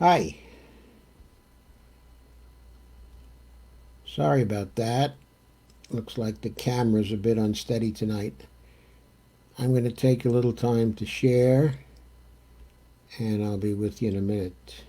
Hi. Sorry about that. Looks like the camera's a bit unsteady tonight. I'm going to take a little time to share, and I'll be with you in a minute.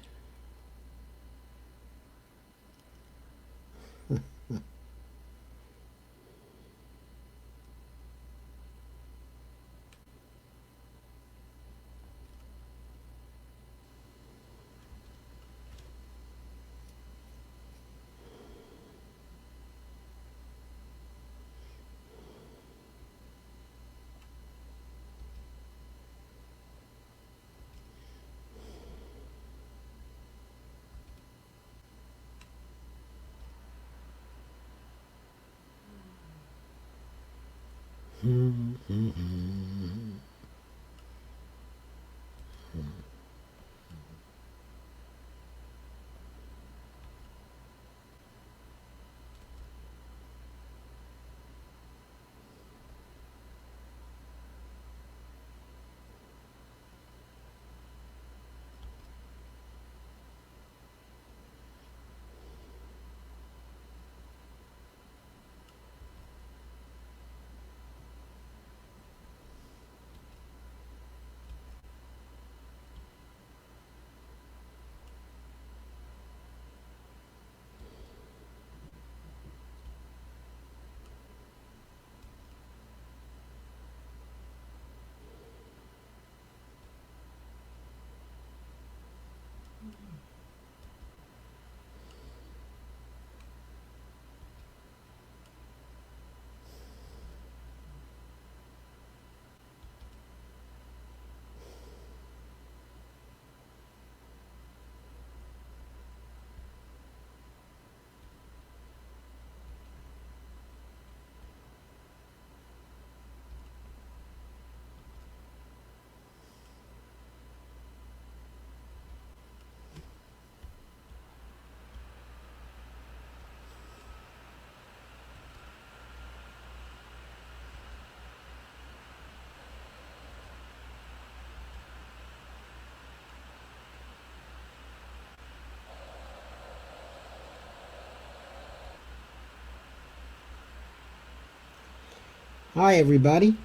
Hi, everybody.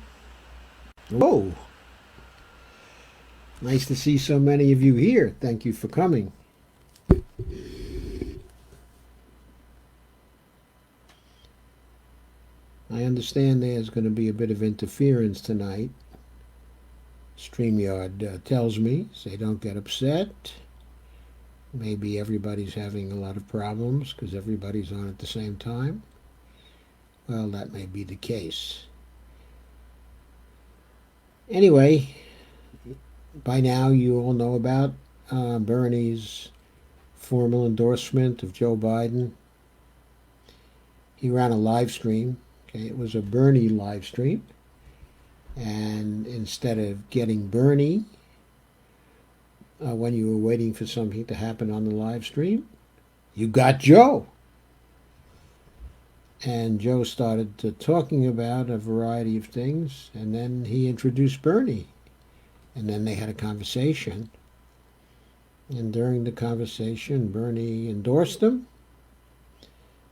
Whoa, nice to see so many of you here. Thank you for coming. I understand there's going to be a bit of interference tonight. StreamYard tells me, say don't get upset. Maybe everybody's having a lot of problems because everybody's on at the same time. Well, that may be the case. Anyway, by now you all know about Bernie's formal endorsement of Joe Biden. He ran a live stream. Okay, it was a Bernie live stream. And instead of getting Bernie when you were waiting for something to happen on the live stream, you got Joe. And Joe started talking about a variety of things, and then he introduced Bernie. And then they had a conversation. And during the conversation, Bernie endorsed him,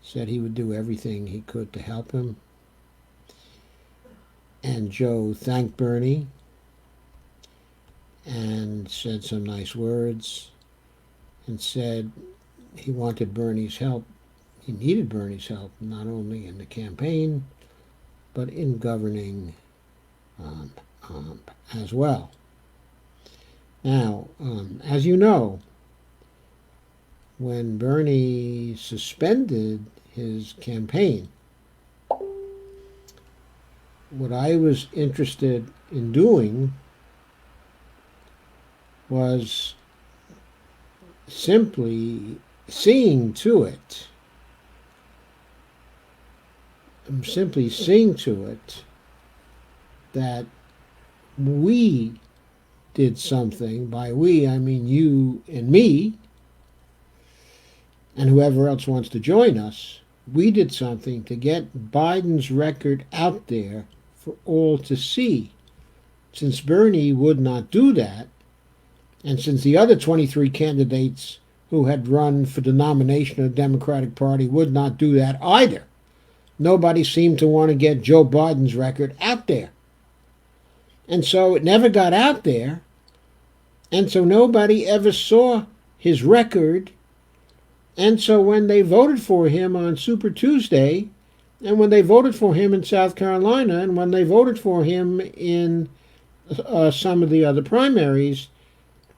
said he would do everything he could to help him. And Joe thanked Bernie and said some nice words and said he wanted Bernie's help. He needed Bernie's help, not only in the campaign, but in governing um, as well. Now, as you know, when Bernie suspended his campaign, what I was interested in doing was simply seeing to it. I'm simply seeing to it that we did something. By we, I mean you and me, and whoever else wants to join us. We did something to get Biden's record out there for all to see. Since Bernie would not do that, and since the other 23 candidates who had run for the nomination of the Democratic Party would not do that either, nobody seemed to want to get Joe Biden's record out there. And so it never got out there, and so nobody ever saw his record. And so when they voted for him on Super Tuesday, and when they voted for him in South Carolina, and when they voted for him in some of the other primaries,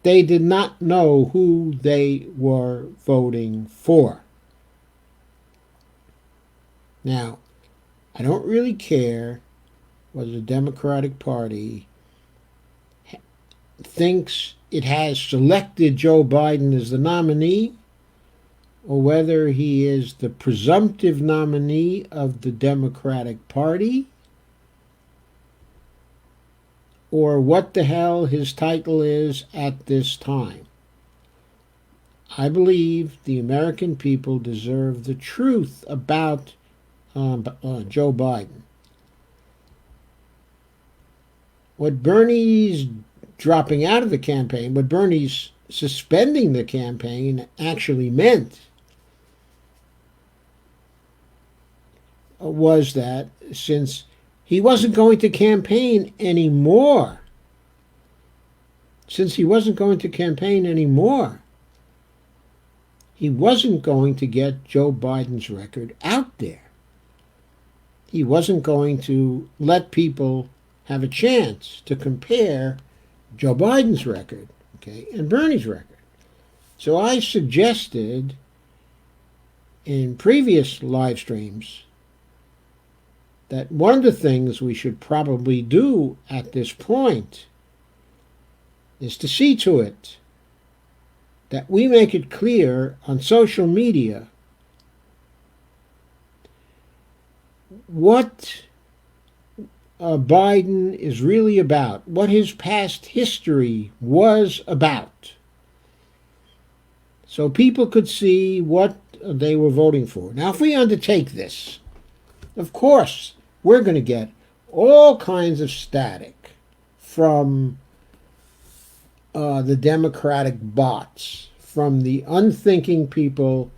they did not know who they were voting for. Now, I don't really care whether the Democratic Party thinks it has selected Joe Biden as the nominee, or whether he is the presumptive nominee of the Democratic Party, or what the hell his title is at this time. I believe the American people deserve the truth about Joe Biden. What Bernie's dropping out of the campaign, what Bernie's suspending the campaign actually meant was that since he wasn't going to campaign anymore, he wasn't going to get Joe Biden's record out there. He wasn't going to let people have a chance to compare Joe Biden's record, and Bernie's record. So I suggested in previous live streams that one of the things we should probably do at this point is to see to it that we make it clear on social media what Biden is really about, what his past history was about, so people could see what they were voting for. Now, if we undertake this, of course, we're going to get all kinds of static from the Democratic bots, from the unthinking people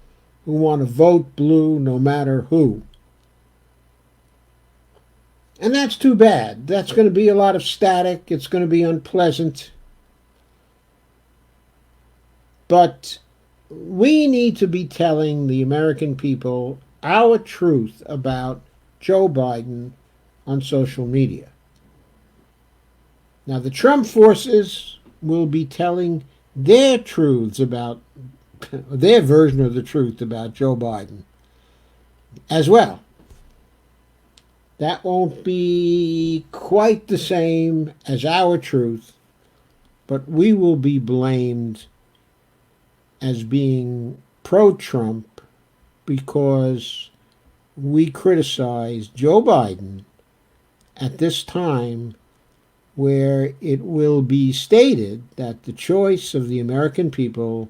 who want to vote blue no matter who. And that's too bad. That's going to be a lot of static. It's going to be unpleasant. But we need to be telling the American people our truth about Joe Biden on social media. Now, the Trump forces will be telling their truths about, their version of the truth about Joe Biden as well. That won't be quite the same as our truth, but we will be blamed as being pro-Trump because we criticize Joe Biden at this time where it will be stated that the choice of the American people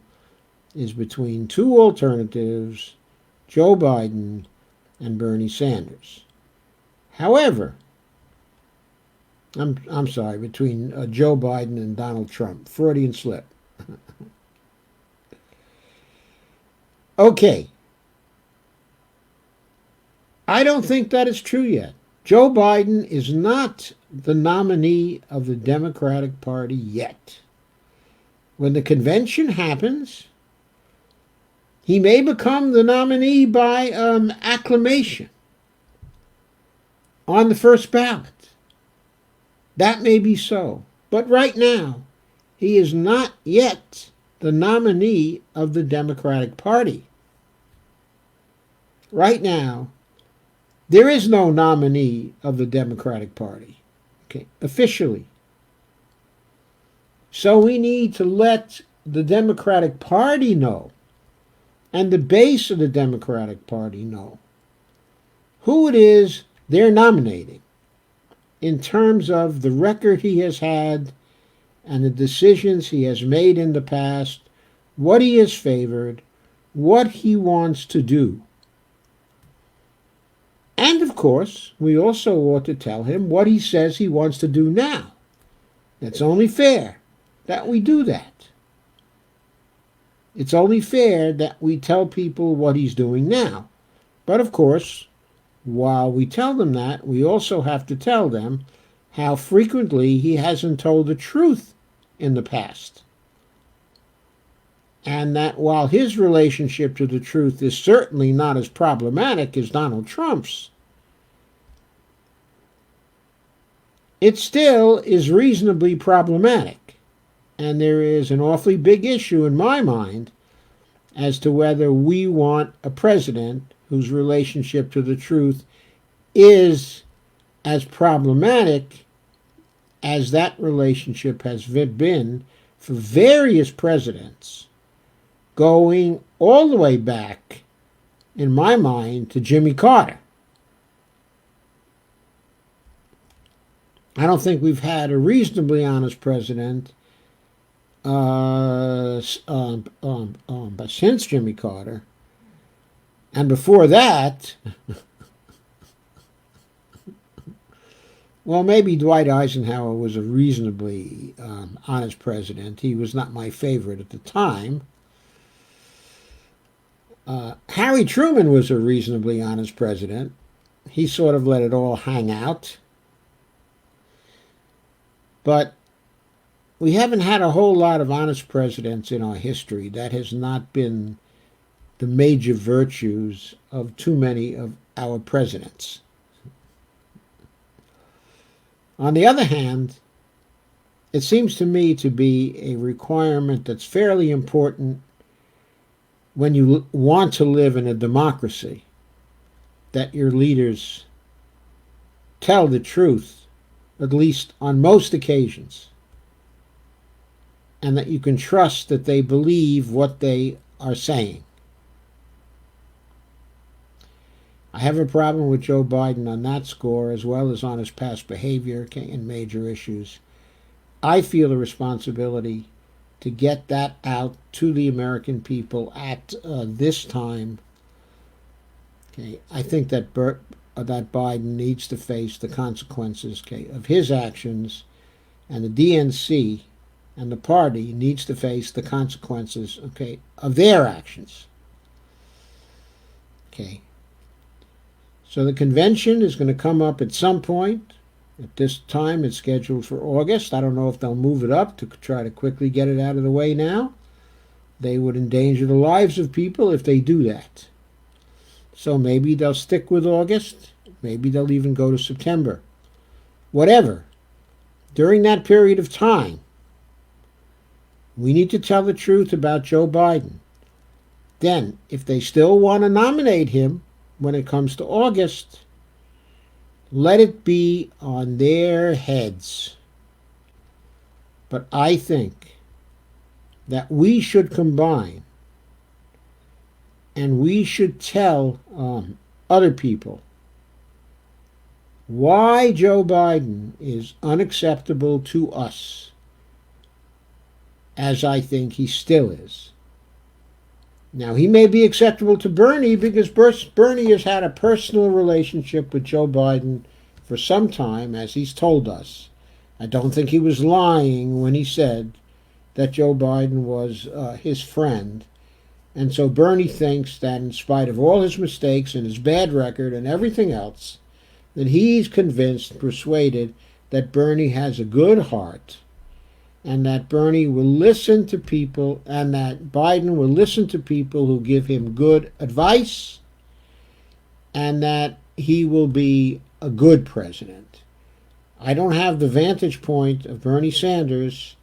is between two alternatives, Joe Biden and Bernie Sanders. However, I'm sorry, between Joe Biden and Donald Trump. Freudian slip. Okay. I don't think that is true yet. Joe Biden is not the nominee of the Democratic Party yet. When the convention happens, he may become the nominee by acclamation on the first ballot. That may be so. But right now, he is not yet the nominee of the Democratic Party. Right now, there is no nominee of the Democratic Party, officially. So we need to let the Democratic Party know, and the base of the Democratic Party know, who it is they're nominating in terms of the record he has had and the decisions he has made in the past, what he has favored, what he wants to do. And of course, we also ought to tell him what he says he wants to do now. It's only fair that we do that. It's only fair that we tell people what he's doing now. But of course, while we tell them that, we also have to tell them how frequently he hasn't told the truth in the past. And that while his relationship to the truth is certainly not as problematic as Donald Trump's, it still is reasonably problematic. And there is an awfully big issue in my mind as to whether we want a president whose relationship to the truth is as problematic as that relationship has been for various presidents, going all the way back, in my mind, to Jimmy Carter. I don't think we've had a reasonably honest president but since Jimmy Carter. And before that, well, maybe Dwight Eisenhower was a reasonably honest president. He was not my favorite at the time. Harry Truman was a reasonably honest president. He sort of let it all hang out. But we haven't had a whole lot of honest presidents in our history. That has not been the major virtues of too many of our presidents. On the other hand, it seems to me to be a requirement that's fairly important when you want to live in a democracy, that your leaders tell the truth, at least on most occasions, and that you can trust that they believe what they are saying. I have a problem with Joe Biden on that score, as well as on his past behavior in major issues. I feel a responsibility to get that out to the American people at this time. Okay, I think that that Biden needs to face the consequences, of his actions, and the DNC and the party needs to face the consequences, of their actions. So the convention is going to come up at some point. At this time, it's scheduled for August. I don't know if they'll move it up to try to quickly get it out of the way now. They would endanger the lives of people if they do that. So maybe they'll stick with August. Maybe they'll even go to September. Whatever. During that period of time, we need to tell the truth about Joe Biden. Then, if they still want to nominate him when it comes to August, let it be on their heads. But I think that we should combine and we should tell other people why Joe Biden is unacceptable to us, as I think he still is. Now, he may be acceptable to Bernie because Bernie has had a personal relationship with Joe Biden for some time, as he's told us. I don't think he was lying when he said that Joe Biden was his friend. And so Bernie thinks that in spite of all his mistakes and his bad record and everything else, that he's convinced, persuaded, that Bernie has a good heart, and that Bernie will listen to people, and that Biden will listen to people who give him good advice, and that he will be a good president. I don't have the vantage point of Bernie Sanders,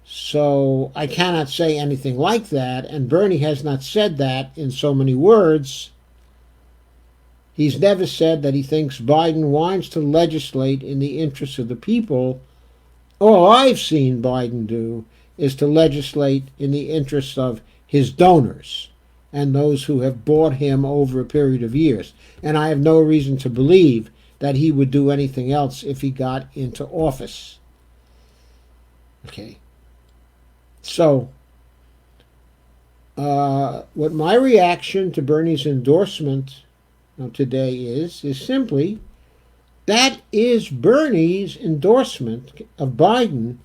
so I cannot say anything like that, and Bernie has not said that in so many words. He's never said that he thinks Biden wants to legislate in the interests of the people. All I've seen Biden do is to legislate in the interests of his donors and those who have bought him over a period of years. And I have no reason to believe that he would do anything else if he got into office. Okay. So, what my reaction to Bernie's endorsement today is simply that is Bernie's endorsement of Biden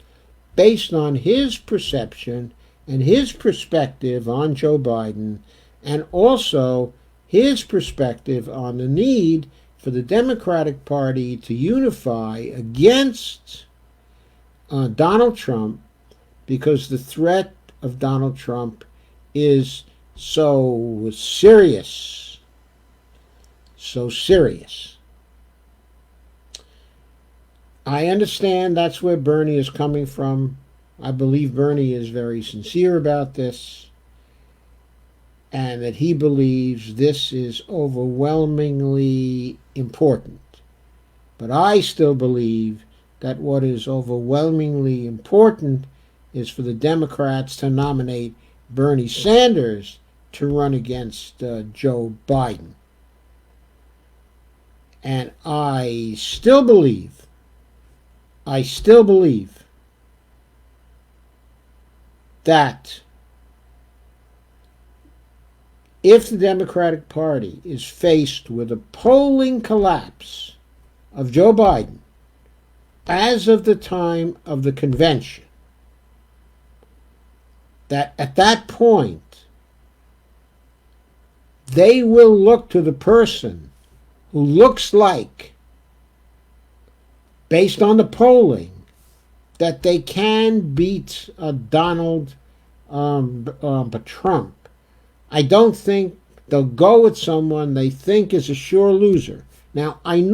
based on his perception and his perspective on Joe Biden, and also his perspective on the need for the Democratic Party to unify against Donald Trump, because the threat of Donald Trump is so serious. So serious. I understand that's where Bernie is coming from. I believe Bernie is very sincere about this, and that he believes this is overwhelmingly important. But I still believe that what is overwhelmingly important is for the Democrats to nominate Bernie Sanders to run against Joe Biden. And I still believe that if the Democratic Party is faced with a polling collapse of Joe Biden as of the time of the convention, that at that point they will look to the person who looks like, based on the polling, that they can beat Donald Trump. I don't think they'll go with someone they think is a sure loser. Now, I'm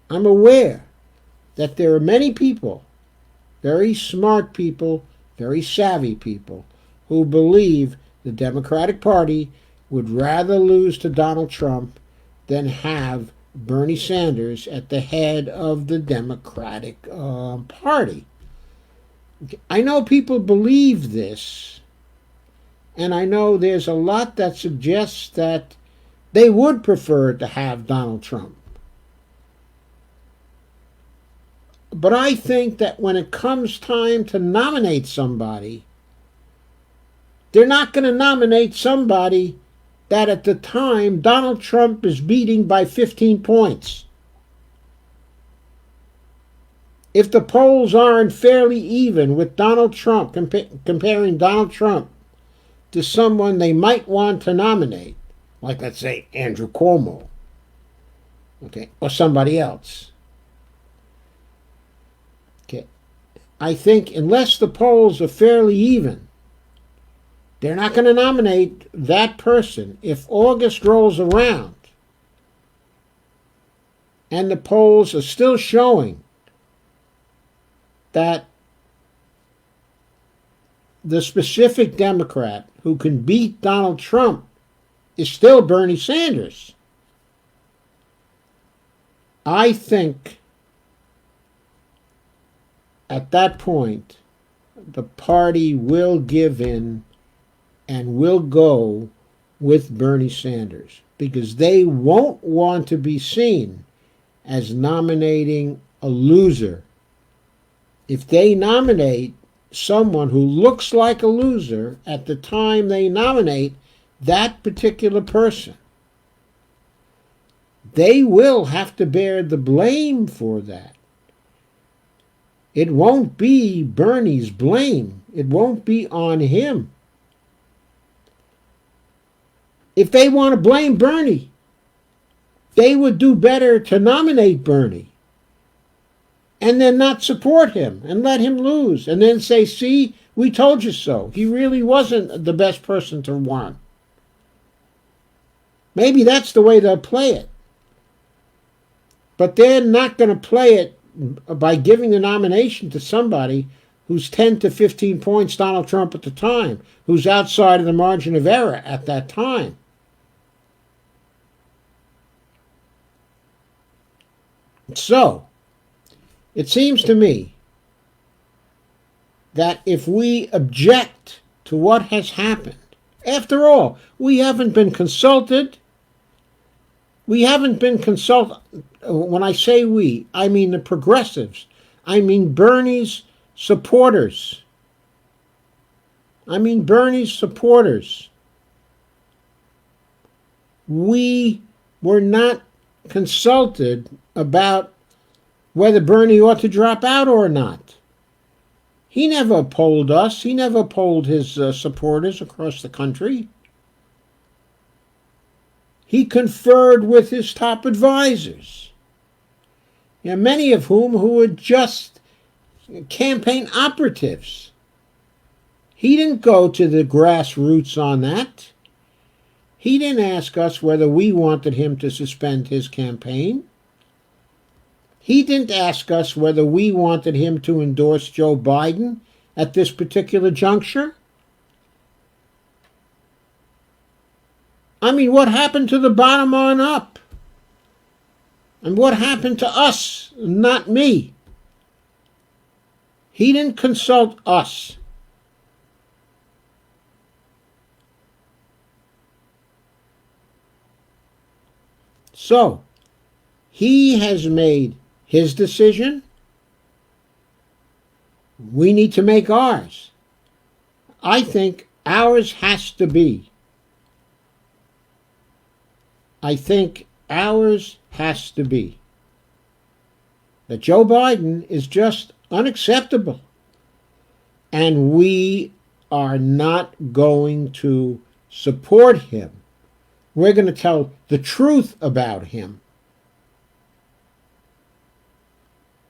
aware that there are many people, very smart people, very savvy people, who believe the Democratic Party would rather lose to Donald Trump than have Bernie Sanders at the head of the Democratic Party. I know people believe this, and I know there's a lot that suggests that they would prefer to have Donald Trump. But I think that when it comes time to nominate somebody, they're not going to nominate somebody that at the time Donald Trump is beating by 15 points. If the polls aren't fairly even with Donald Trump, comparing Donald Trump to someone they might want to nominate, like let's say Andrew Cuomo, okay, or somebody else. Okay. I think unless the polls are fairly even, they're not going to nominate that person. If August rolls around and the polls are still showing that the specific Democrat who can beat Donald Trump is still Bernie Sanders, I think at that point the party will give in and will go with Bernie Sanders, because they won't want to be seen as nominating a loser. If they nominate someone who looks like a loser at the time they nominate that particular person, they will have to bear the blame for that. It won't be Bernie's blame. It won't be on him. If they want to blame Bernie, they would do better to nominate Bernie and then not support him and let him lose and then say, see, we told you so. He really wasn't the best person to run. Maybe that's the way they'll play it. But they're not going to play it by giving the nomination to somebody who's 10 to 15 points Donald Trump at the time, who's outside of the margin of error at that time. So, it seems to me that if we object to what has happened, after all, we haven't been consulted. We haven't been consulted. When I say we, I mean the progressives. I mean Bernie's supporters. We were not consulted about whether Bernie ought to drop out or not. He never polled us. He never polled his supporters across the country. He conferred with his top advisors, many of whom who were just campaign operatives. He didn't go to the grassroots on that. He didn't ask us whether we wanted him to suspend his campaign. He didn't ask us whether we wanted him to endorse Joe Biden at this particular juncture. I mean, what happened to the bottom on up? And what happened to us, not me? He didn't consult us. So, he has made his decision. We need to make ours. I think ours has to be. That Joe Biden is just unacceptable. And we are not going to support him. We're going to tell the truth about him.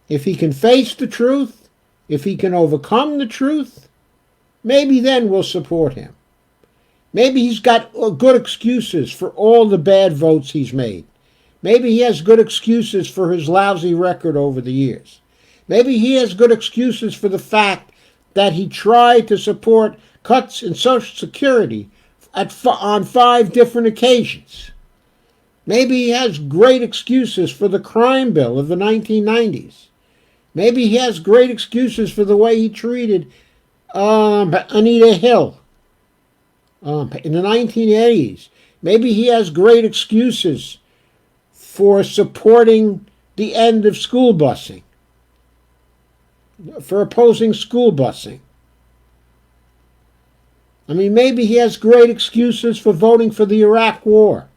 If he can face the truth, if he can overcome the truth, maybe then we'll support him. Maybe he's got good excuses for all the bad votes he's made. Maybe he has good excuses for his lousy record over the years. Maybe he has good excuses for the fact that he tried to support cuts in Social Security on 5 different occasions. Maybe he has great excuses for the crime bill of the 1990s. Maybe he has great excuses for the way he treated Anita Hill in the 1980s. Maybe he has great excuses for supporting the end of school busing, for opposing school busing. I mean, maybe he has great excuses for voting for the Iraq War.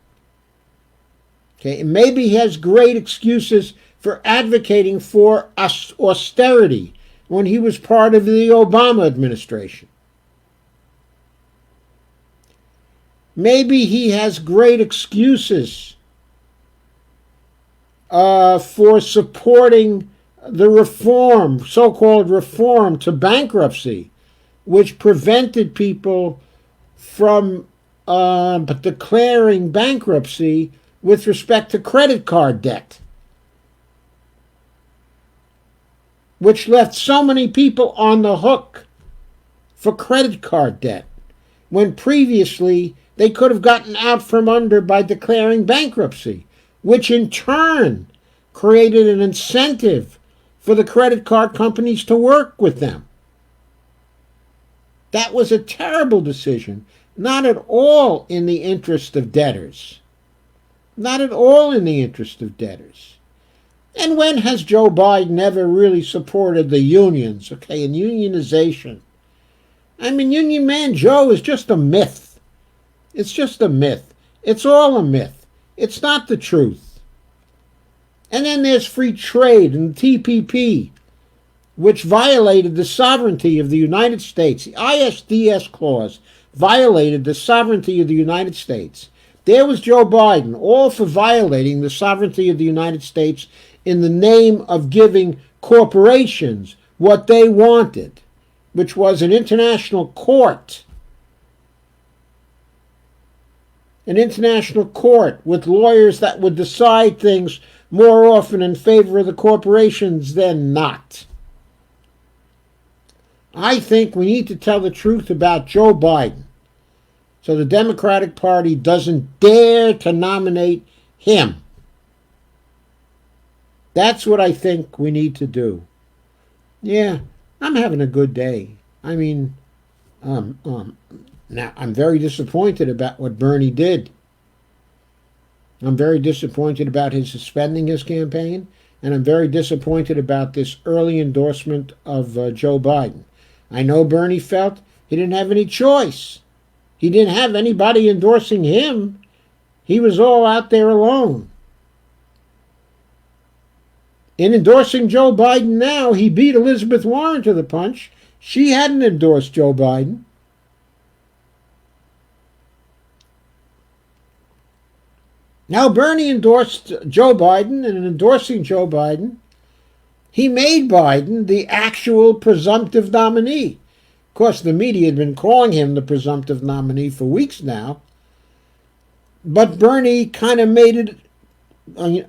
Okay, and maybe he has great excuses for advocating for austerity when he was part of the Obama administration. Maybe he has great excuses for supporting the reform, so-called reform to bankruptcy, which prevented people from declaring bankruptcy with respect to credit card debt, which left so many people on the hook for credit card debt, when previously they could have gotten out from under by declaring bankruptcy, which in turn created an incentive for the credit card companies to work with them. That was a terrible decision, not at all in the interest of debtors. Not at all in the interest of debtors. And when has Joe Biden ever really supported the unions, and unionization? I mean, Union Man Joe is just a myth. It's just a myth. It's all a myth. It's not the truth. And then there's free trade and the TPP, which violated the sovereignty of the United States. The ISDS clause violated the sovereignty of the United States. There was Joe Biden, all for violating the sovereignty of the United States in the name of giving corporations what they wanted, which was an international court. An international court with lawyers that would decide things more often in favor of the corporations than not. I think we need to tell the truth about Joe Biden, so the Democratic Party doesn't dare to nominate him. That's what I think we need to do. Yeah, I'm having a good day. I mean, um, um, now I'm very disappointed about what Bernie did. I'm very disappointed about his suspending his campaign, and I'm very disappointed about this early endorsement of Joe Biden. I know Bernie felt he didn't have any choice. He didn't have anybody endorsing him. He was all out there alone. In endorsing Joe Biden now, he beat Elizabeth Warren to the punch. She hadn't endorsed Joe Biden. Now Bernie endorsed Joe Biden, and in endorsing Joe Biden, he made Biden the actual presumptive nominee. Of course, the media had been calling him the presumptive nominee for weeks now, but Bernie kind of made it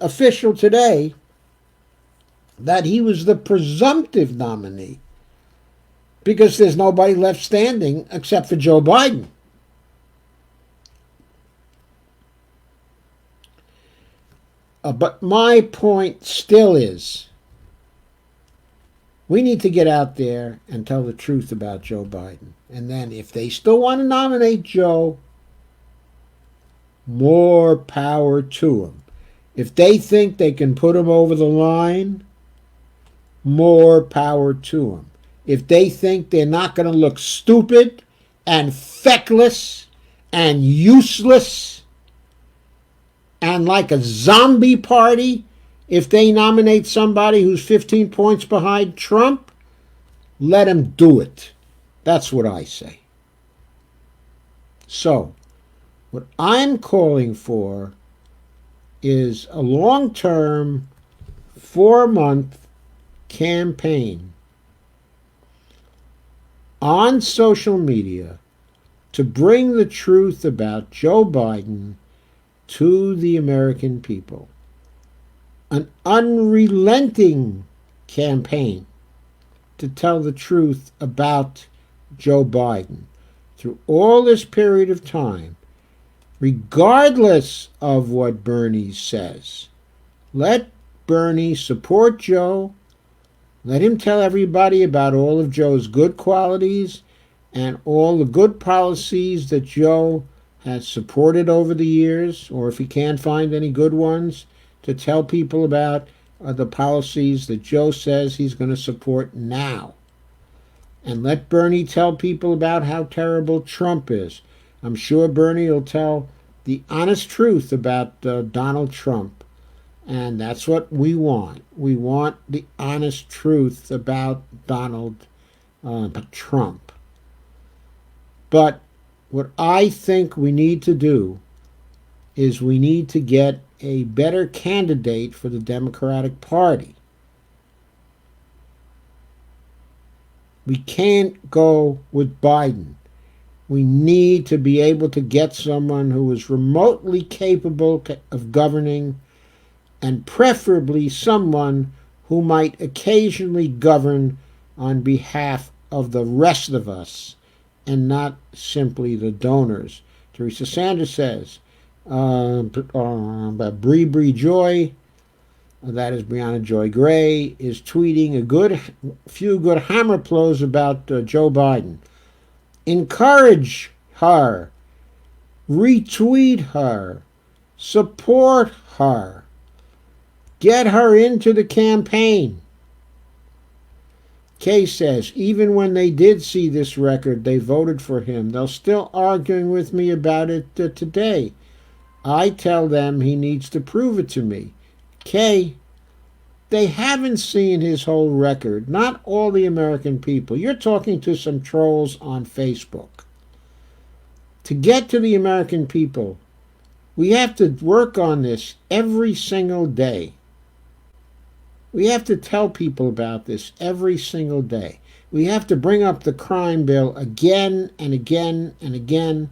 official today that he was the presumptive nominee because there's nobody left standing except for Joe Biden. But my point still is we need to get out there and tell the truth about Joe Biden. And then if they still want to nominate Joe, more power to them. If they think they can put him over the line, more power to them. If they think they're not going to look stupid and feckless and useless and like a zombie party, if they nominate somebody who's 15 points behind Trump, let them do it. That's what I say. So, what I'm calling for is a long-term, 4-month campaign on social media to bring the truth about Joe Biden to the American people. An unrelenting campaign to tell the truth about Joe Biden through all this period of time, regardless of what Bernie says. Let Bernie support Joe. Let him tell everybody about all of Joe's good qualities and all the good policies that Joe has supported over the years, or if he can't find any good ones, to tell people about the policies that Joe says he's going to support now. And let Bernie tell people about how terrible Trump is. I'm sure Bernie will tell the honest truth about Donald Trump. And that's what we want. We want the honest truth about Donald Trump. But what I think we need to do is we need to get a better candidate for the Democratic Party. We can't go with Biden. We need to be able to get someone who is remotely capable of governing, and preferably someone who might occasionally govern on behalf of the rest of us and not simply the donors. Teresa Sanders says, Bree Joy, that is Brianna Joy Gray, is tweeting a few good hammer blows about Joe Biden. Encourage her, retweet her, support her, get her into the campaign. Kay says, even when they did see this record, they voted for him. They're still arguing with me about it today. I tell them he needs to prove it to me. Kay, they haven't seen his whole record. Not all the American people. You're talking to some trolls on Facebook. To get to the American people, we have to work on this every single day. We have to tell people about this every single day. We have to bring up the crime bill again and again and again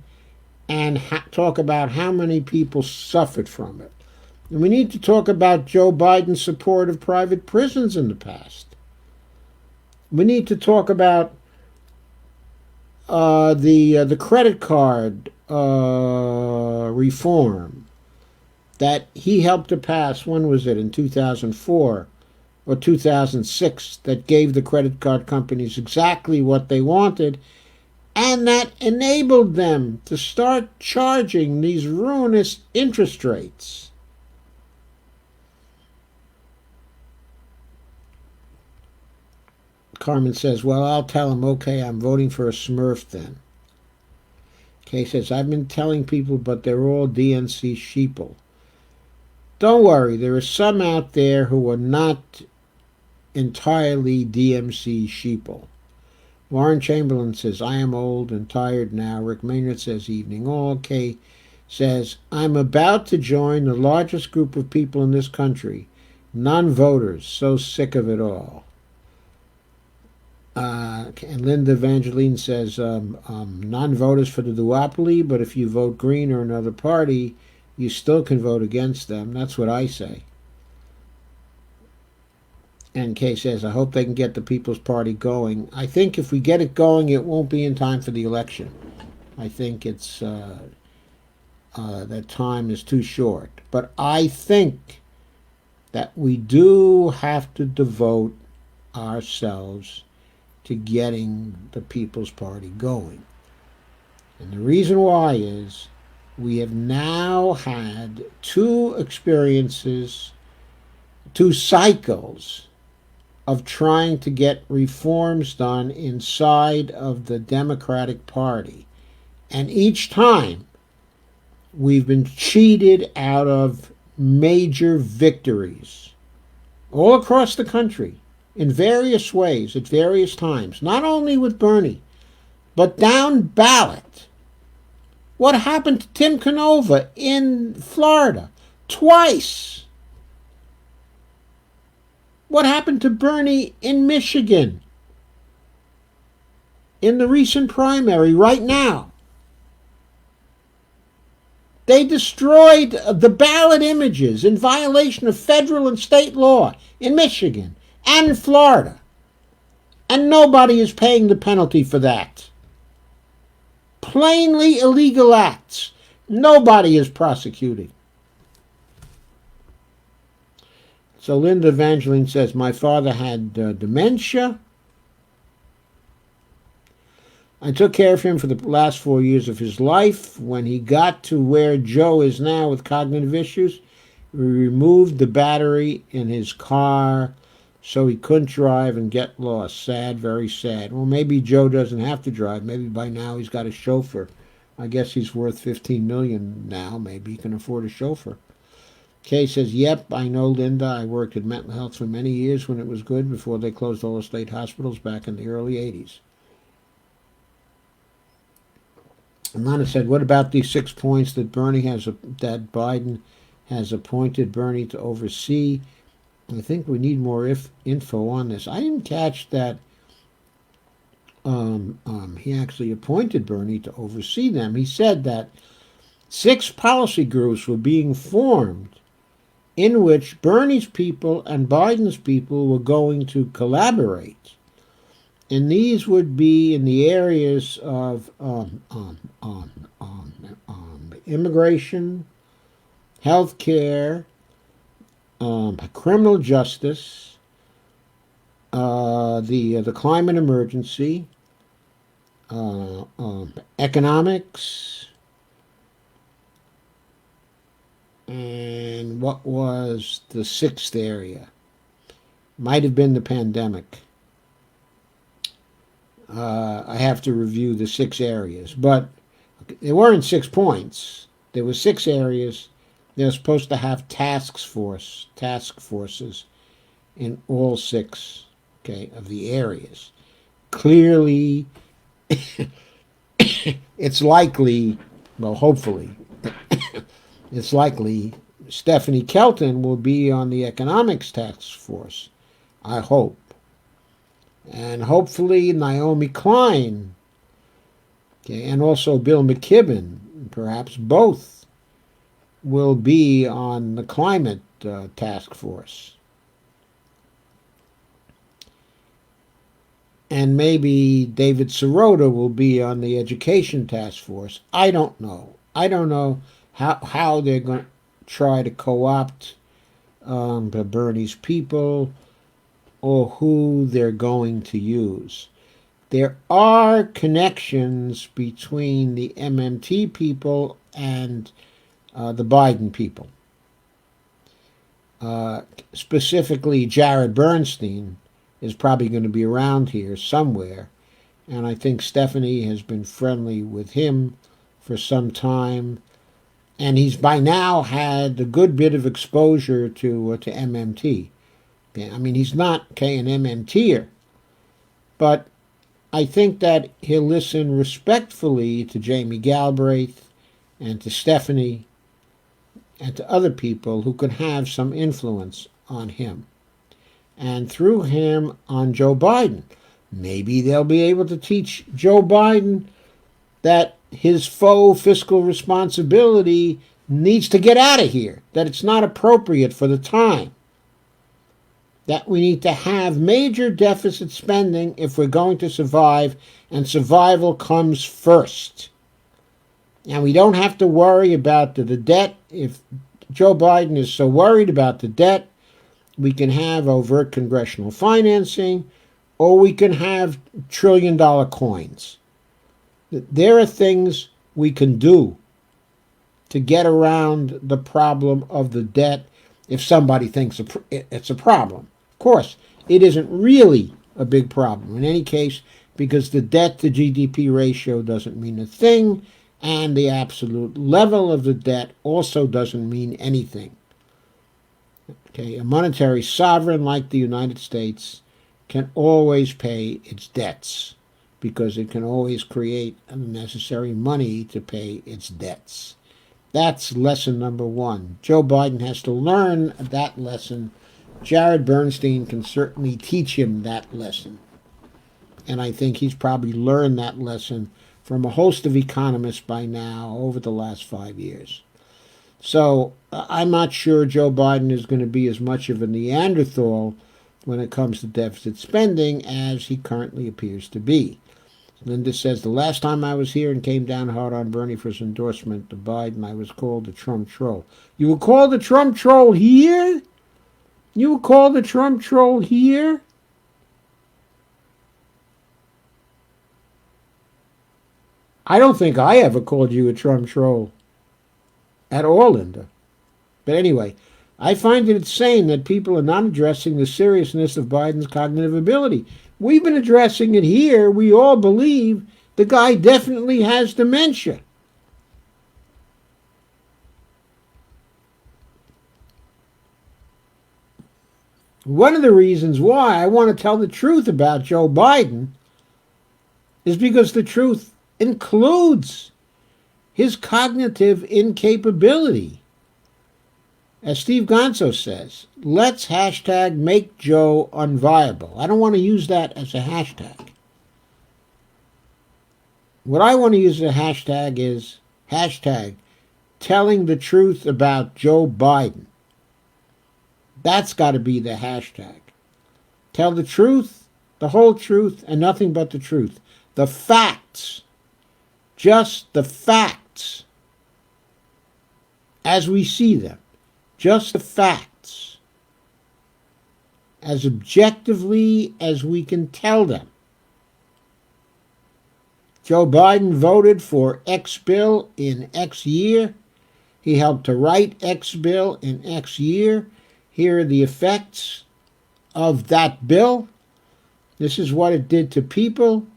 and talk about how many people suffered from it. And we need to talk about Joe Biden's support of private prisons in the past. We need to talk about the credit card reform that he helped to pass. When was it? In 2004. or 2006 that gave the credit card companies exactly what they wanted, and that enabled them to start charging these ruinous interest rates. Carmen says, well, I'll tell him, okay, I'm voting for a Smurf then. Kay says, I've been telling people, but they're all DNC sheeple. Don't worry, there are some out there who are not entirely DMC sheeple. Warren Chamberlain says, I am old and tired now. Rick Maynard says, evening all. Kay says, I'm about to join the largest group of people in this country, non-voters, so sick of it all. And Linda Evangeline says, non-voters for the duopoly, but if you vote Green or another party, you still can vote against them. That's what I say. And Kay says, I hope they can get the People's Party going. I think if we get it going, it won't be in time for the election. I think it's that time is too short. But I think that we do have to devote ourselves to getting the People's Party going. And the reason why is we have now had two experiences, two cycles of trying to get reforms done inside of the Democratic Party. And each time we've been cheated out of major victories all across the country in various ways at various times, not only with Bernie, but down ballot. What happened to Tim Canova in Florida? Twice. What happened to Bernie in Michigan in the recent primary right now? They destroyed the ballot images in violation of federal and state law in Michigan and Florida. And nobody is paying the penalty for that. Plainly illegal acts. Nobody is prosecuting. So Linda Evangeline says, my father had dementia. I took care of him for the last 4 years of his life. When he got to where Joe is now with cognitive issues, we removed the battery in his car so he couldn't drive and get lost. Sad, very sad. Well, maybe Joe doesn't have to drive. Maybe by now he's got a chauffeur. I guess he's worth $15 million now. Maybe he can afford a chauffeur. Kay says, yep, I know, Linda. I worked at mental health for many years when it was good, before they closed all the state hospitals back in the early 80s. And Lana said, what about these 6 points that that Biden has appointed Bernie to oversee? I think we need more info on this. I didn't catch that he actually appointed Bernie to oversee them. He said that 6 policy groups were being formed in which Bernie's people and Biden's people were going to collaborate. And these would be in the areas of immigration, health care, criminal justice, the climate emergency, economics, and what was the 6th area? Might have been the pandemic. I have to review the 6 areas, but there weren't 6 points. There were 6 areas. They're supposed to have task forces in all 6, of the areas. Clearly, it's likely, well, hopefully, it's likely Stephanie Kelton will be on the economics task force. I hope. And hopefully Naomi Klein, and also Bill McKibben, perhaps both, will be on the climate task force. And maybe David Sirota will be on the education task force. I don't know. I don't know how they're going to try to co-opt Bernie's people. or who they're going to use. There are connections between the MMT people and the Biden people. Uh, Specifically, Jared Bernstein is probably going to be around here somewhere, and I think Stephanie has been friendly with him for some time, and he's by now had a good bit of exposure to MMT. Yeah, I mean, he's not an MMTer, but I think that he'll listen respectfully to Jamie Galbraith and to Stephanie and to other people who could have some influence on him and through him on Joe Biden. Maybe they'll be able to teach Joe Biden that his faux fiscal responsibility needs to get out of here, that it's not appropriate for the time, that we need to have major deficit spending if we're going to survive, and survival comes first. And we don't have to worry about the debt. If Joe Biden is so worried about the debt, we can have overt congressional financing, or we can have trillion-dollar coins. There are things we can do to get around the problem of the debt if somebody thinks it's a problem. Of course, it isn't really a big problem in any case, because the debt to GDP ratio doesn't mean a thing, and the absolute level of the debt also doesn't mean anything. Okay, a monetary sovereign like the United States can always pay its debts because it can always create the necessary money to pay its debts. That's lesson number one. Joe Biden has to learn that lesson. Jared Bernstein can certainly teach him that lesson. And I think he's probably learned that lesson from a host of economists by now over the last 5 years. So I'm not sure Joe Biden is going to be as much of a Neanderthal when it comes to deficit spending as he currently appears to be. Linda says, the last time I was here and came down hard on Bernie for his endorsement of Biden, I was called a Trump troll. You were called a Trump troll here? You were called a Trump troll here? I don't think I ever called you a Trump troll at all, Linda. But anyway, I find it insane that people are not addressing the seriousness of Biden's cognitive ability. We've been addressing it here. We all believe the guy definitely has dementia. One of the reasons why I want to tell the truth about Joe Biden is because the truth includes his cognitive incapability. As Steve Gonzo says, let's hashtag make Joe unviable. I don't want to use that as a hashtag. What I want to use as a hashtag is hashtag telling the truth about Joe Biden. That's got to be the hashtag. Tell the truth, the whole truth, and nothing but the truth. The facts. Just the facts. As we see them. Just the facts. As objectively as we can tell them. Joe Biden voted for X bill in X year. He helped to write X bill in X year. Here are the effects of that bill. This is what it did to people.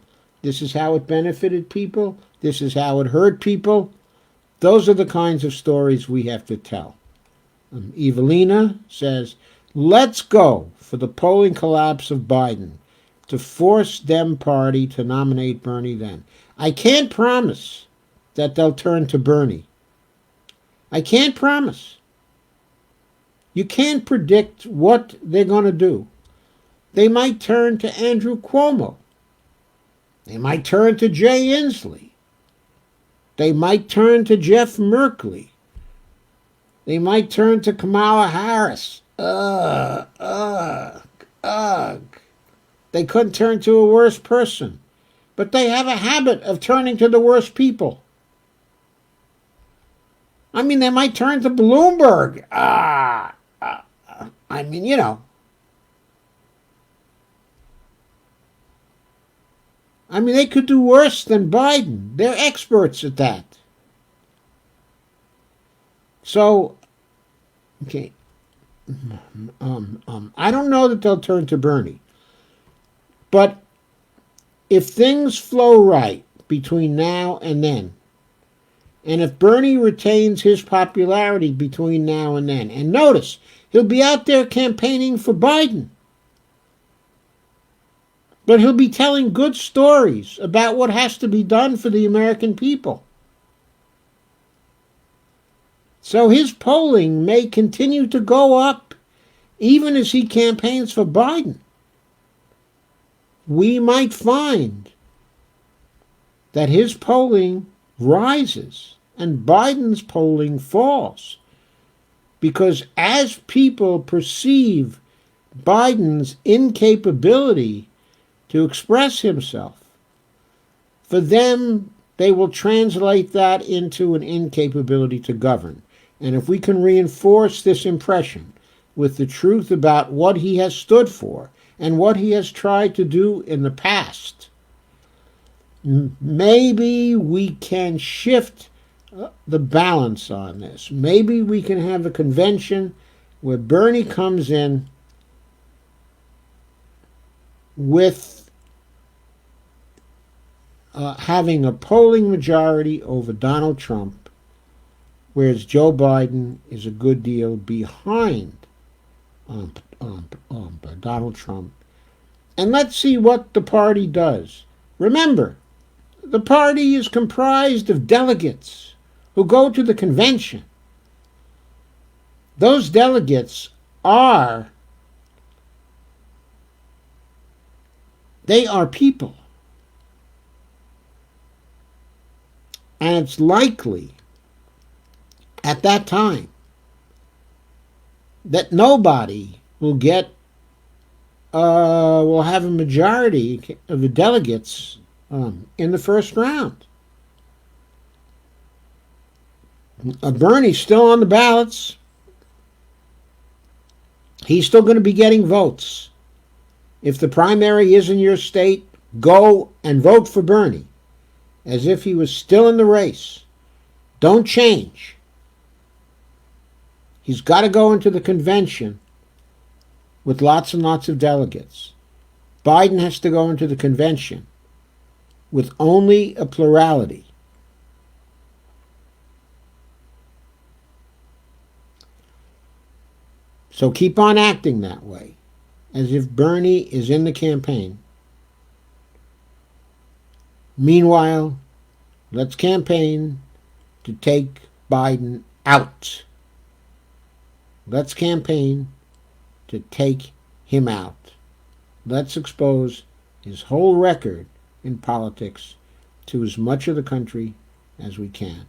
This is how it benefited people. This is how it hurt people. Those are the kinds of stories we have to tell. Evelina says, let's go for the polling collapse of Biden to force Dem Party to nominate Bernie then. I can't promise that they'll turn to Bernie. I can't promise. You can't predict what they're going to do. They might turn to Andrew Cuomo. They might turn to Jay Inslee. They might turn to Jeff Merkley. They might turn to Kamala Harris. Ugh. They couldn't turn to a worse person. But they have a habit of turning to the worst people. I mean, they might turn to Bloomberg. I mean, you know. I mean, they could do worse than Biden. They're experts at that. So, okay, I don't know that they'll turn to Bernie. But if things flow right between now and then, and if Bernie retains his popularity between now and then, and notice, he'll be out there campaigning for Biden, but he'll be telling good stories about what has to be done for the American people. So his polling may continue to go up even as he campaigns for Biden. We might find that his polling rises and Biden's polling falls. Because as people perceive Biden's incapability to express himself, for them, they will translate that into an incapability to govern. And if we can reinforce this impression with the truth about what he has stood for and what he has tried to do in the past, maybe we can shift the balance on this. Maybe we can have a convention where Bernie comes in with having a polling majority over Donald Trump, whereas Joe Biden is a good deal behind Donald Trump. And let's see what the party does. Remember, the party is comprised of delegates who go to the convention. Those delegates are people. And it's likely at that time that nobody will have a majority of the delegates in the first round. Bernie's still on the ballots. He's still going to be getting votes. If the primary is in your state, go and vote for Bernie as if he was still in the race. Don't change. He's got to go into the convention with lots and lots of delegates. Biden has to go into the convention with only a plurality. So keep on acting that way, as if Bernie is in the campaign. Meanwhile, let's campaign to take Biden out. Let's campaign to take him out. Let's expose his whole record in politics to as much of the country as we can.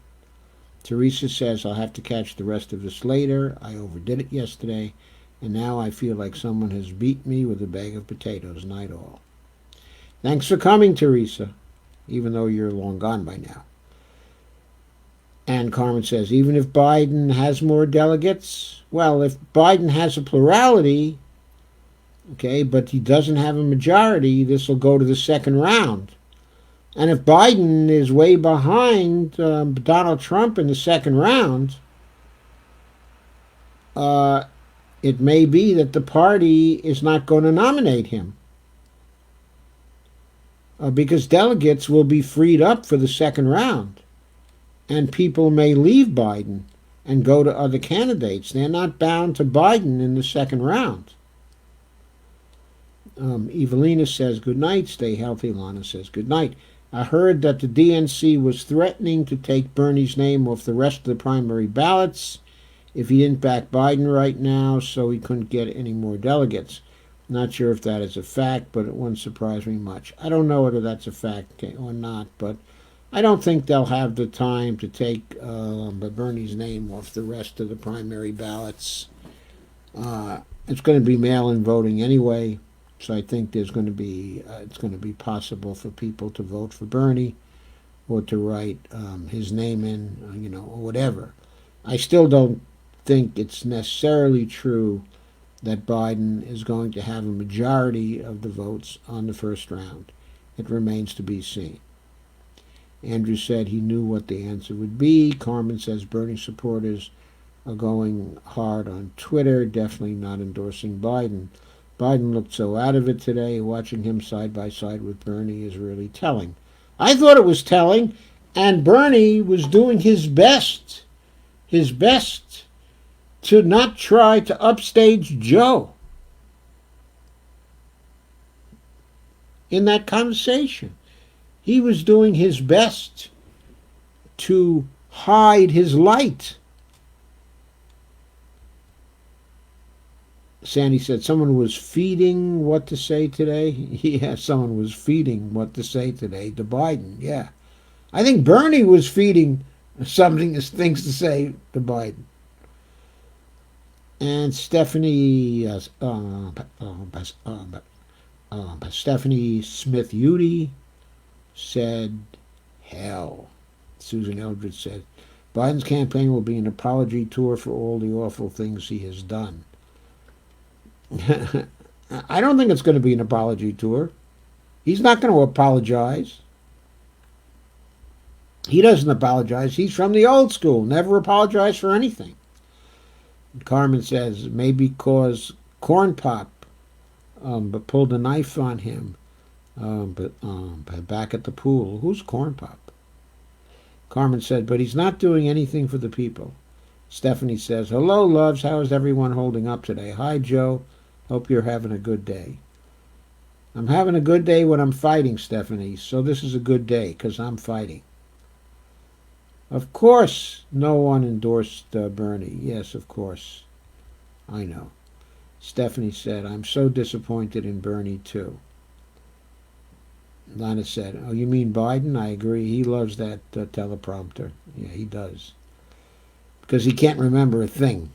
Teresa says, I'll have to catch the rest of this later. I overdid it yesterday, and now I feel like someone has beat me with a bag of potatoes night all. Thanks for coming, Teresa, even though you're long gone by now. And Carmen says, even if Biden has more delegates, well, if Biden has a plurality, okay, but he doesn't have a majority, this will go to the second round. And if Biden is way behind Donald Trump in the second round, it may be that the party is not going to nominate him. Because delegates will be freed up for the second round. And people may leave Biden and go to other candidates. They're not bound to Biden in the second round. Evelina says, good night. Stay healthy. Lana says, good night. I heard that the DNC was threatening to take Bernie's name off the rest of the primary ballots if he didn't back Biden right now, so he couldn't get any more delegates. Not sure if that is a fact, but it wouldn't surprise me much. I don't know whether that's a fact or not, but I don't think they'll have the time to take Bernie's name off the rest of the primary ballots. It's going to be mail-in voting anyway. So I think there's going to be it's going to be possible for people to vote for Bernie or to write his name in, or whatever. I still don't think it's necessarily true that Biden is going to have a majority of the votes on the first round. It remains to be seen. Andrew said he knew what the answer would be. Carmen says Bernie supporters are going hard on Twitter, definitely not endorsing Biden. Biden looked so out of it today. Watching him side by side with Bernie is really telling. I thought it was telling, and Bernie was doing his best to not try to upstage Joe in that conversation. He was doing his best to hide his light. Sandy said someone was feeding what to say today. Yeah, someone was feeding what to say today to Biden. Yeah. I think Bernie was feeding things to say to Biden. And Stephanie Stephanie Smith-Udy said, hell. Susan Eldridge said, Biden's campaign will be an apology tour for all the awful things he has done. I don't think it's going to be an apology tour. He's not going to apologize. He doesn't apologize. He's from the old school. Never apologize for anything. Carmen says, maybe because Corn Pop but pulled a knife on him back at the pool. Who's Corn Pop? Carmen said, but he's not doing anything for the people. Stephanie says, hello, loves. How is everyone holding up today? Hi, Joe. Hope you're having a good day. I'm having a good day when I'm fighting, Stephanie. So this is a good day because I'm fighting. Of course, no one endorsed Bernie. Yes, of course. I know. Stephanie said, I'm so disappointed in Bernie, too. Lana said, oh, you mean Biden? I agree. He loves that teleprompter. Yeah, he does. Because he can't remember a thing.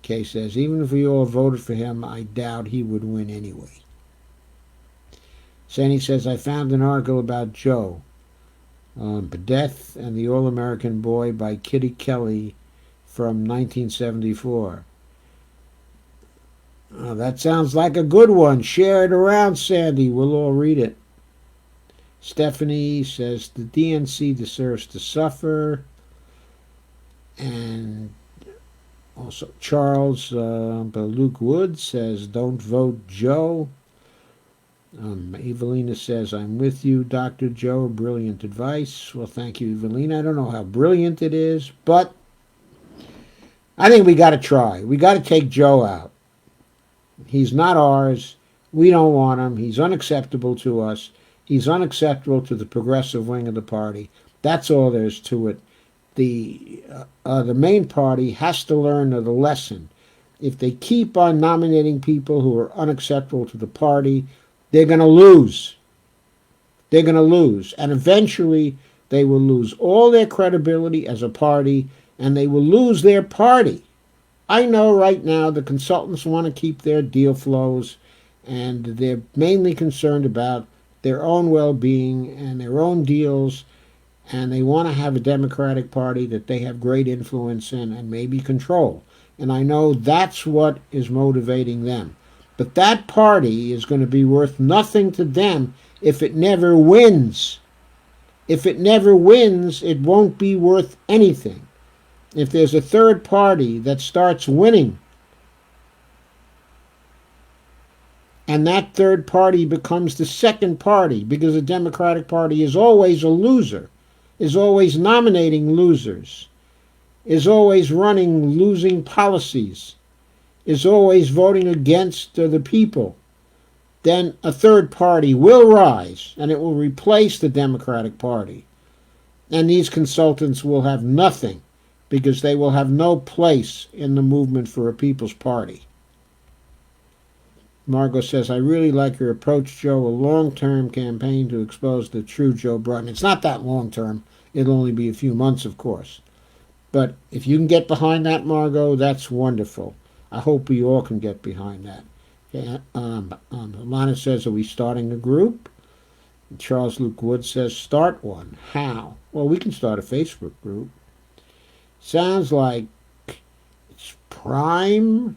Kay says, even if we all voted for him, I doubt he would win anyway. Sandy says, I found an article about Joe. Death and the All-American Boy by Kitty Kelly from 1974. That sounds like a good one. Share it around, Sandy. We'll all read it. Stephanie says the DNC deserves to suffer. And also Charles Luke Wood says don't vote Joe. Evelina says, I'm with you, Dr. Joe. Brilliant advice. Well, thank you, Evelina. I don't know how brilliant it is, but I think we got to try. We got to take Joe out. He's not ours. We don't want him. He's unacceptable to us. He's unacceptable to the progressive wing of the party. That's all there is to it. The main party has to learn the lesson. If they keep on nominating people who are unacceptable to the party, they're going to lose. They're going to lose. And eventually, they will lose all their credibility as a party, and they will lose their party. I know right now the consultants want to keep their deal flows, and they're mainly concerned about their own well-being and their own deals, and they want to have a Democratic Party that they have great influence in and maybe control. And I know that's what is motivating them. But that party is going to be worth nothing to them if it never wins. If it never wins, it won't be worth anything. If there's a third party that starts winning, and that third party becomes the second party, because the Democratic Party is always a loser, is always nominating losers, is always running losing policies, is always voting against the people, then a third party will rise, and it will replace the Democratic Party. And these consultants will have nothing, because they will have no place in the movement for a People's Party. Margot says, I really like your approach, Joe, a long-term campaign to expose the true Joe Biden. It's not that long-term. It'll only be a few months, of course. But if you can get behind that, Margot, that's wonderful. I hope we all can get behind that. Okay, Lana says, are we starting a group? Charles Luke Wood says, start one. How? Well, we can start a Facebook group. Sounds like it's prime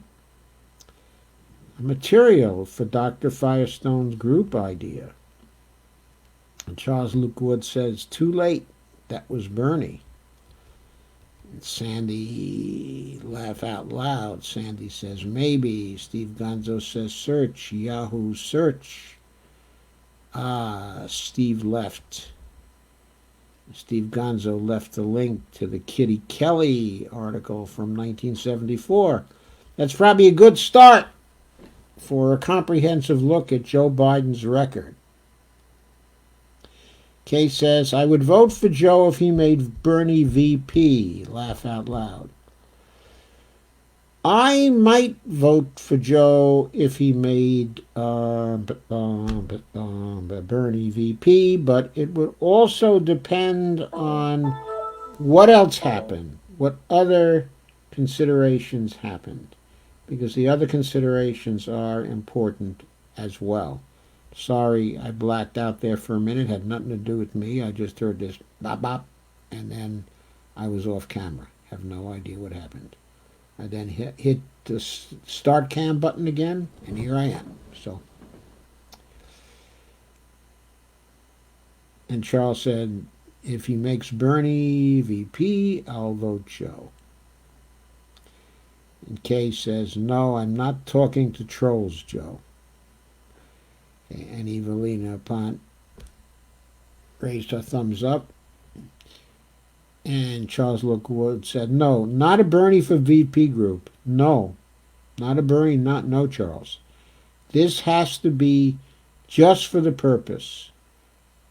material for Dr. Firestone's group idea. And Charles Luke Wood says, too late. That was Bernie. And Sandy, laugh out loud. Sandy says, maybe. Steve Gonzo says, search. Yahoo search. Steve left. Steve Gonzo left the link to the Kitty Kelly article from 1974. That's probably a good start for a comprehensive look at Joe Biden's record. Kay says, I would vote for Joe if he made Bernie VP. Laugh out loud. I might vote for Joe if he made Bernie VP, but it would also depend on what else happened, what other considerations happened, because the other considerations are important as well. Sorry, I blacked out there for a minute. Had nothing to do with me. I just heard this bop bop, and then I was off camera. Have no idea what happened. I then hit the start cam button again, and here I am. So, and Charles said, if he makes Bernie VP, I'll vote Joe. And Kay says, no, I'm not talking to trolls, Joe. And Evelina Pont raised her thumbs up. And Charles Lookwood said, no, not a Bernie for VP group. No, not a Bernie, no, Charles. This has to be just for the purpose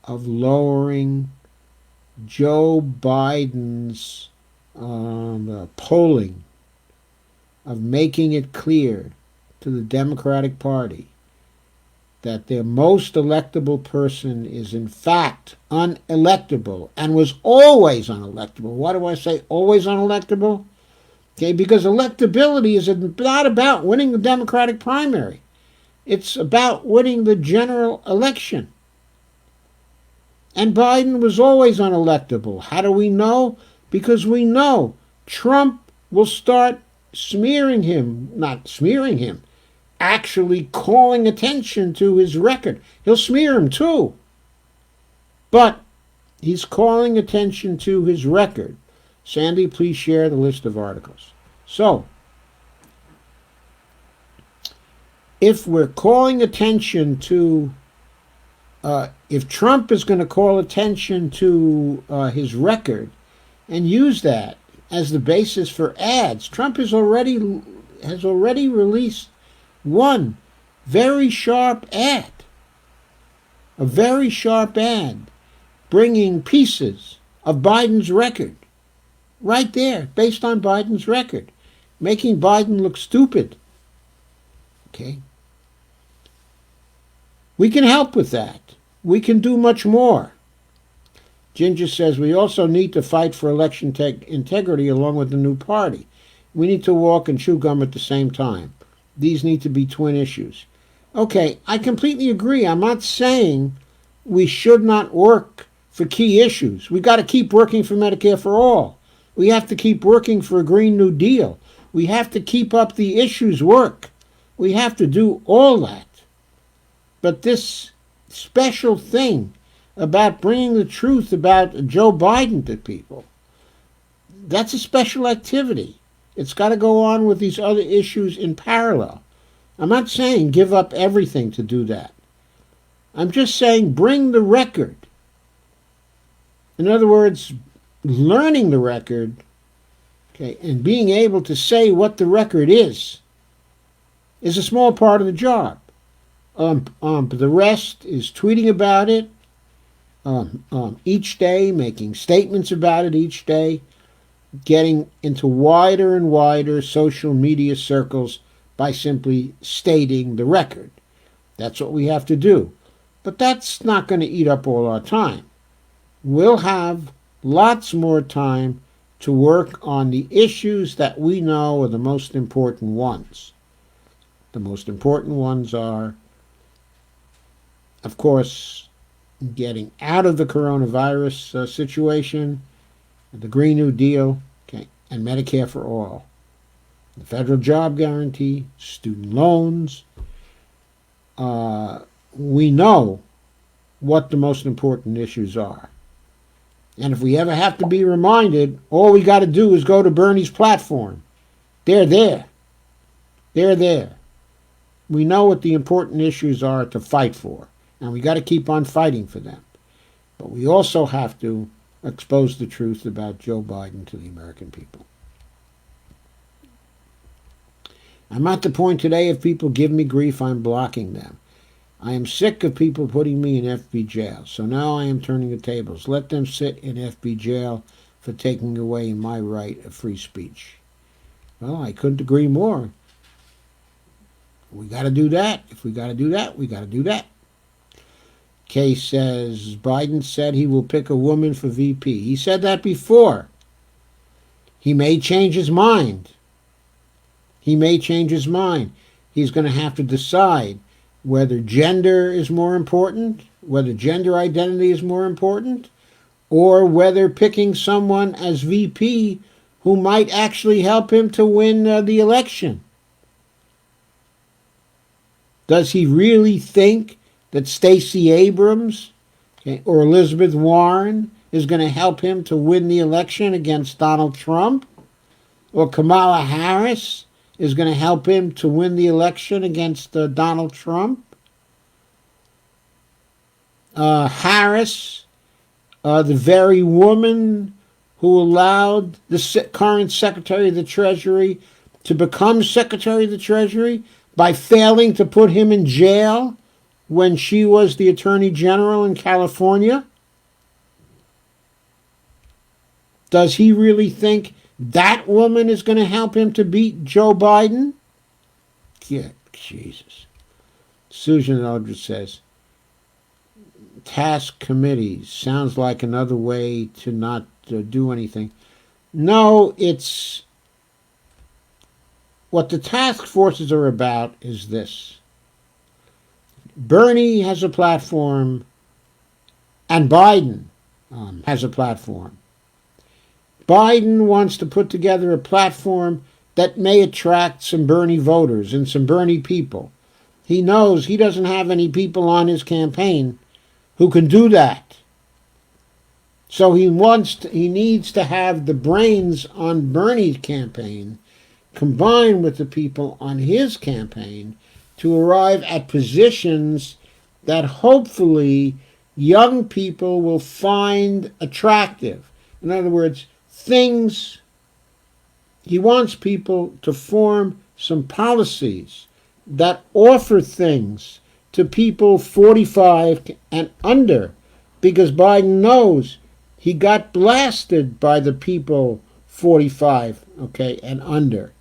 of lowering Joe Biden's polling, of making it clear to the Democratic Party that their most electable person is in fact unelectable and was always unelectable. Why do I say always unelectable? Okay, because electability is not about winning the Democratic primary. It's about winning the general election. And Biden was always unelectable. How do we know? Because we know Trump will start smearing him, not smearing him, actually calling attention to his record. He'll smear him too, but he's calling attention to his record. Sandy, please share the list of articles. So, if we're calling attention to, if Trump is going to call attention to his record and use that as the basis for ads, Trump has already released one very sharp ad, a very sharp ad, bringing pieces of Biden's record, right there, based on Biden's record, making Biden look stupid. Okay? We can help with that. We can do much more. Ginger says we also need to fight for election integrity along with the new party. We need to walk and chew gum at the same time. These need to be twin issues. Okay, I completely agree. I'm not saying we should not work for key issues. We got to keep working for Medicare for all. We have to keep working for a Green New Deal. We have to keep up the issues work. We have to do all that. But this special thing about bringing the truth about Joe Biden to people, that's a special activity. It's got to go on with these other issues in parallel. I'm not saying give up everything to do that. I'm just saying bring the record. In other words, learning the record, okay, and being able to say what the record is a small part of the job. The rest is tweeting about it each day, making statements about it each day, getting into wider and wider social media circles by simply stating the record. That's what we have to do. But that's not going to eat up all our time. We'll have lots more time to work on the issues that we know are the most important ones. The most important ones are, of course, getting out of the coronavirus situation, the Green New Deal, okay, and Medicare for all. The federal job guarantee, student loans. We know what the most important issues are. And if we ever have to be reminded, all we got to do is go to Bernie's platform. They're there. They're there. We know what the important issues are to fight for, and we got to keep on fighting for them. But we also have to expose the truth about Joe Biden to the American people. I'm at the point today, if people give me grief, I'm blocking them. I am sick of people putting me in FB jail, so now I am turning the tables. Let them sit in FB jail for taking away my right of free speech. Well, I couldn't agree more. We got to do that. If we got to do that, we got to do that. Kay says, Biden said he will pick a woman for VP. He said that before. He may change his mind. He may change his mind. He's going to have to decide whether gender is more important, whether gender identity is more important, or whether picking someone as VP who might actually help him to win the election. Does he really think that Stacey Abrams or Elizabeth Warren is going to help him to win the election against Donald Trump? Or Kamala Harris is going to help him to win the election against Donald Trump? Harris, the very woman who allowed the current Secretary of the Treasury to become Secretary of the Treasury by failing to put him in jail when she was the Attorney General in California? Does he really think that woman is going to help him to beat Joe Biden? Yeah, Jesus. Susan Eldridge says, task committees sounds like another way to not do anything. No, it's what the task forces are about is this. Bernie has a platform and Biden has a platform. Biden wants to put together a platform that may attract some Bernie voters and some Bernie people. He knows he doesn't have any people on his campaign who can do that. So he needs to have the brains on Bernie's campaign combined with the people on his campaign to arrive at positions that hopefully young people will find attractive. In other words, things, he wants people to form some policies that offer things to people 45 and under, because Biden knows he got blasted by the people 45, and under.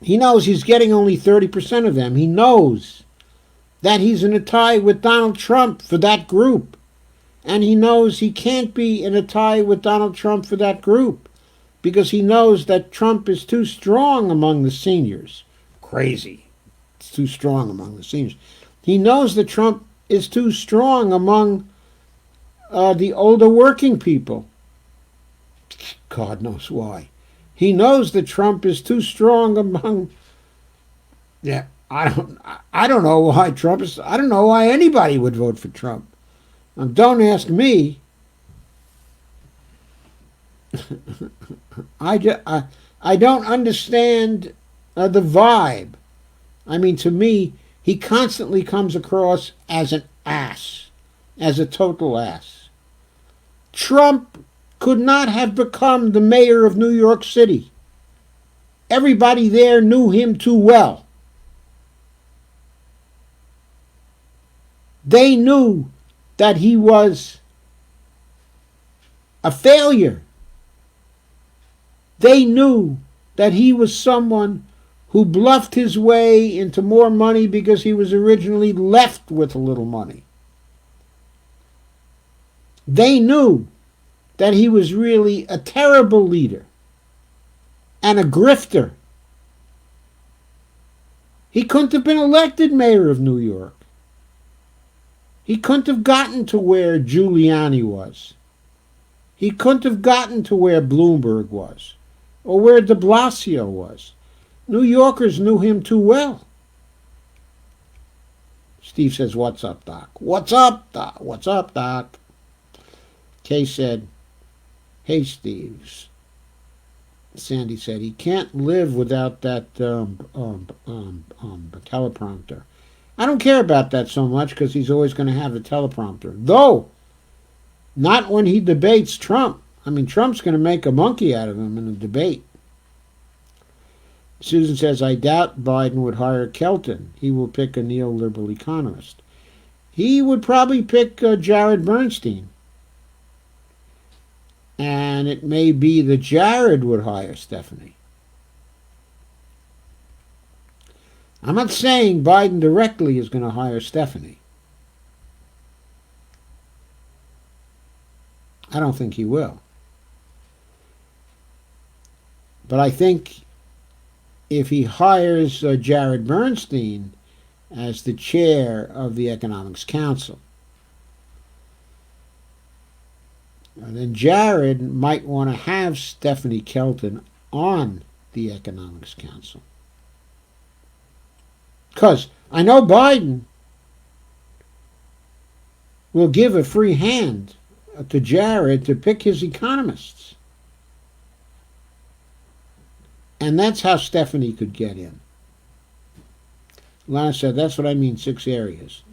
He knows he's getting only 30% of them. He knows that he's in a tie with Donald Trump for that group. And he knows he can't be in a tie with Donald Trump for that group because he knows that Trump is too strong among the seniors. Crazy. It's too strong among the seniors. He knows that Trump is too strong among the older working people. God knows why. He knows that Trump is too strong among... Yeah, I don't know why Trump is... I don't know why anybody would vote for Trump. Don't ask me. I don't understand the vibe. I mean, to me, he constantly comes across as an ass, as a total ass. Trump could not have become the mayor of New York City. Everybody there knew him too well. They knew that he was a failure. They knew that he was someone who bluffed his way into more money because he was originally left with a little money. They knew that he was really a terrible leader and a grifter. He couldn't have been elected mayor of New York. He couldn't have gotten to where Giuliani was. He couldn't have gotten to where Bloomberg was or where de Blasio was. New Yorkers knew him too well. Steve says, "What's up, Doc? What's up, Doc? What's up, Doc?" Kay said, "Hey, Steve." Sandy said, "He can't live without that teleprompter. I don't care about that so much because he's always going to have a teleprompter. Though, not when he debates Trump. I mean, Trump's going to make a monkey out of him in a debate." Susan says, "I doubt Biden would hire Kelton. He will pick a neoliberal economist. He would probably pick Jared Bernstein. And it may be that Jared would hire Stephanie." I'm not saying Biden directly is going to hire Stephanie. I don't think he will. But I think if he hires Jared Bernstein as the chair of the Economics Council, then Jared might want to have Stephanie Kelton on the Economics Council. Because I know Biden will give a free hand to Jared to pick his economists. And that's how Stephanie could get in. Lana said, "That's what I mean, 6 areas.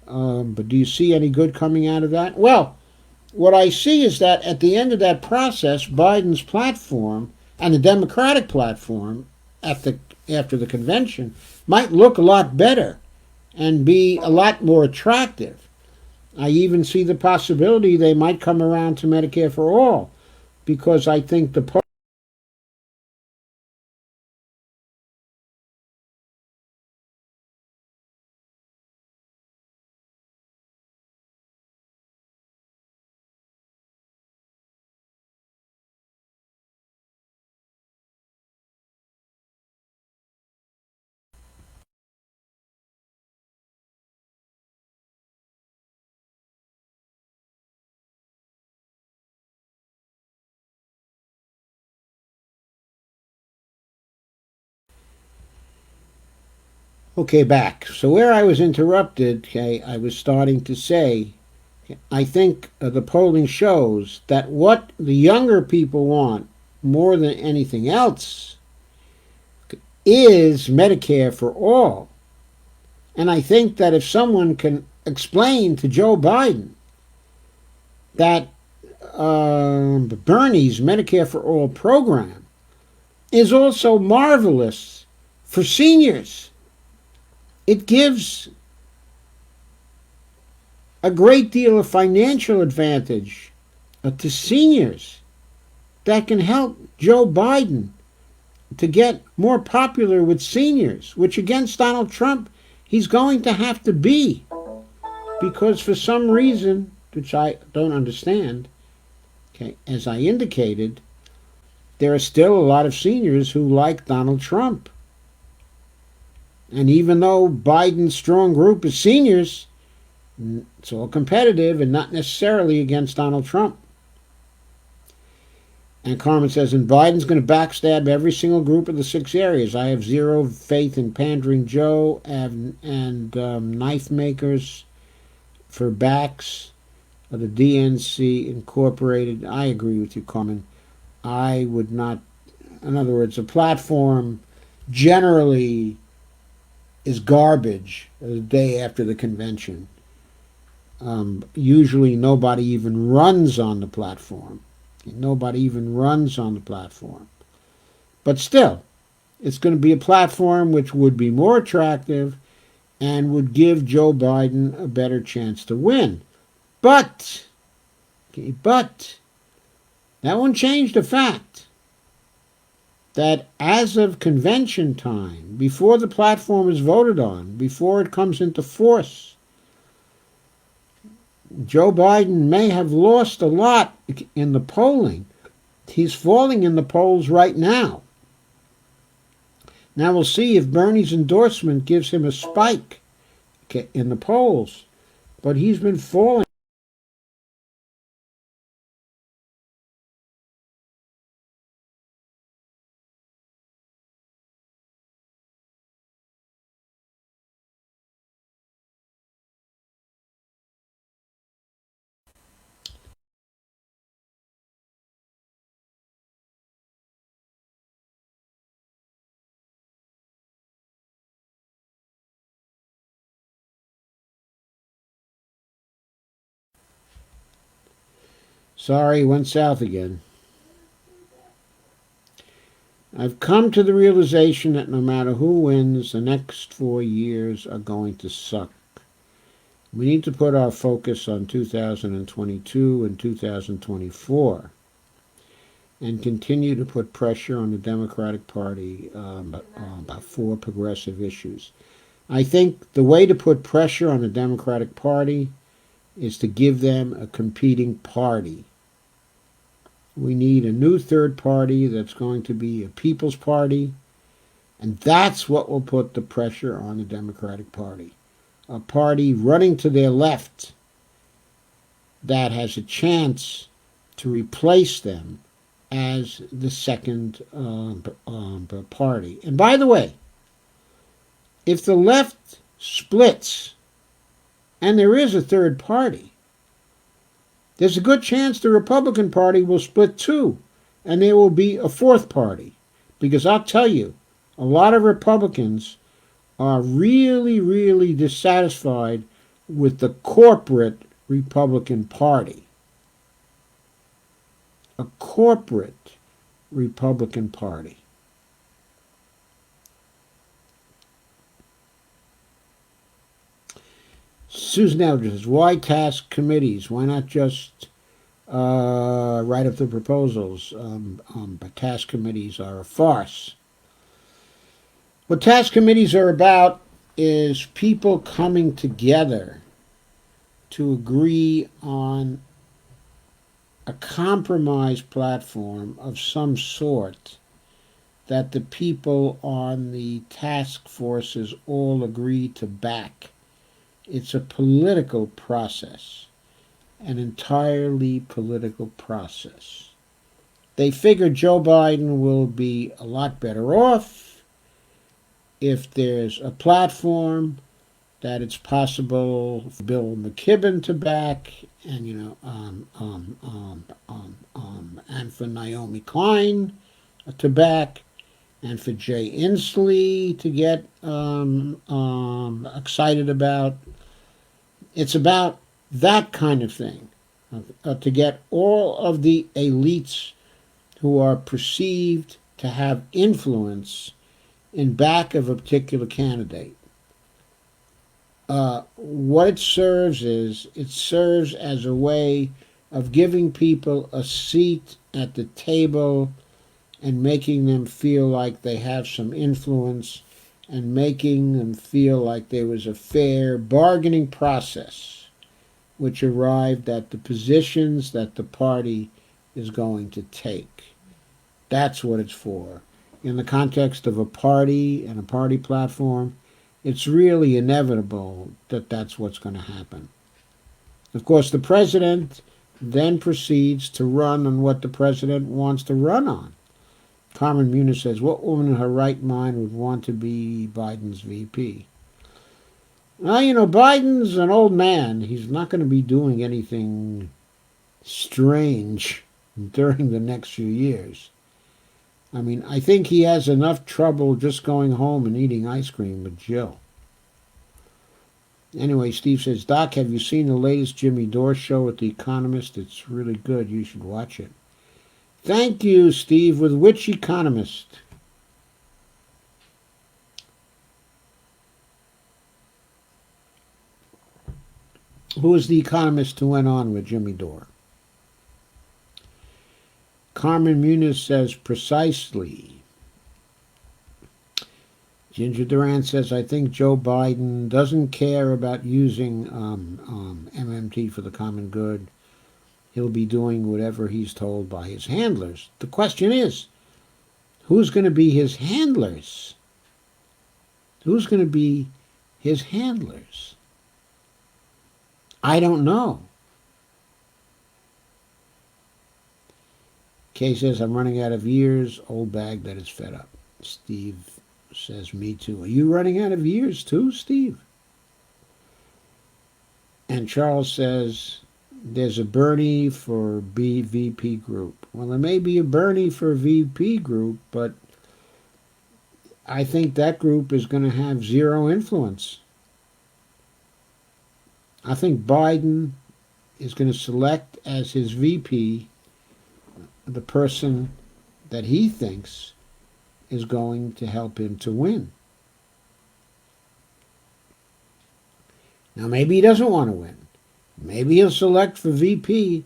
But do you see any good coming out of that?" Well, what I see is that at the end of that process, Biden's platform and the Democratic platform after the convention might look a lot better and be a lot more attractive. I even see the possibility they might come around to Medicare for all, because I think the Okay, back. So where I was interrupted, okay, I was starting to say, I think the polling shows that what the younger people want more than anything else is Medicare for all. And I think that if someone can explain to Joe Biden that Bernie's Medicare for all program is also marvelous for seniors, it gives a great deal of financial advantage to seniors that can help Joe Biden to get more popular with seniors, which against Donald Trump he's going to have to be, because for some reason, which I don't understand, okay, as I indicated, there are still a lot of seniors who like Donald Trump. And even though Biden's strong group is seniors, it's all competitive and not necessarily against Donald Trump. And Carmen says, and Biden's going to backstab every single group of the 6 areas. I have zero faith in Pandering Joe and knife makers for backs of the DNC Incorporated. I agree with you, Carmen. I would not, in other words, a platform generally is garbage the day after the convention. Usually nobody even runs on the platform. Nobody even runs on the platform. But still, it's going to be a platform which would be more attractive and would give Joe Biden a better chance to win. But that won't change the fact that as of convention time, before the platform is voted on, before it comes into force, Joe Biden may have lost a lot in the polling. He's falling in the polls right now. Now we'll see if Bernie's endorsement gives him a spike in the polls. But he's been falling. Sorry, went south again. I've come to the realization that no matter who wins, the next 4 years are going to suck. We need to put our focus on 2022 and 2024 and continue to put pressure on the Democratic Party about four progressive issues. I think the way to put pressure on the Democratic Party is to give them a competing party. We need a new third party that's going to be a people's party, and that's what will put the pressure on the Democratic Party. A party running to their left that has a chance to replace them as the second party. And by the way, if the left splits and there is a third party, there's a good chance the Republican Party will split too, and there will be a fourth party. Because I'll tell you, a lot of Republicans are really, really dissatisfied with the corporate Republican Party. A corporate Republican Party. Susan Eldridge says, why task committees? Why not just write up the proposals? But task committees are a farce. What task committees are about is people coming together to agree on a compromise platform of some sort that the people on the task forces all agree to back. It's a political process, an entirely political process. They figure Joe Biden will be a lot better off if there's a platform that it's possible for Bill McKibben to back, and and for Naomi Klein to back, and for Jay Inslee to get excited about. It's about that kind of thing, to get all of the elites who are perceived to have influence in back of a particular candidate. What it serves as a way of giving people a seat at the table and making them feel like they have some influence and making them feel like there was a fair bargaining process which arrived at the positions that the party is going to take. That's what it's for. In the context of a party and a party platform, it's really inevitable that that's what's going to happen. Of course, the president then proceeds to run on what the president wants to run on. Carmen Muniz says, what woman in her right mind would want to be Biden's VP? Well, Biden's an old man. He's not going to be doing anything strange during the next few years. I mean, I think he has enough trouble just going home and eating ice cream with Jill. Anyway, Steve says, Doc, have you seen the latest Jimmy Dore show at The Economist? It's really good. You should watch it. Thank you, Steve. With which economist? Who is the economist who went on with Jimmy Dore? Carmen Muniz says, precisely. Ginger Durant says, I think Joe Biden doesn't care about using MMT for the common good. He'll be doing whatever he's told by his handlers. The question is, who's going to be his handlers? Who's going to be his handlers? I don't know. Kay says, I'm running out of years. Old bag that is fed up. Steve says, me too. Are you running out of years too, Steve? And Charles says, there's a Bernie for VP group. Well, there may be a Bernie for VP group, but I think that group is going to have zero influence. I think Biden is going to select as his VP the person that he thinks is going to help him to win. Now, maybe he doesn't want to win. Maybe he'll select for VP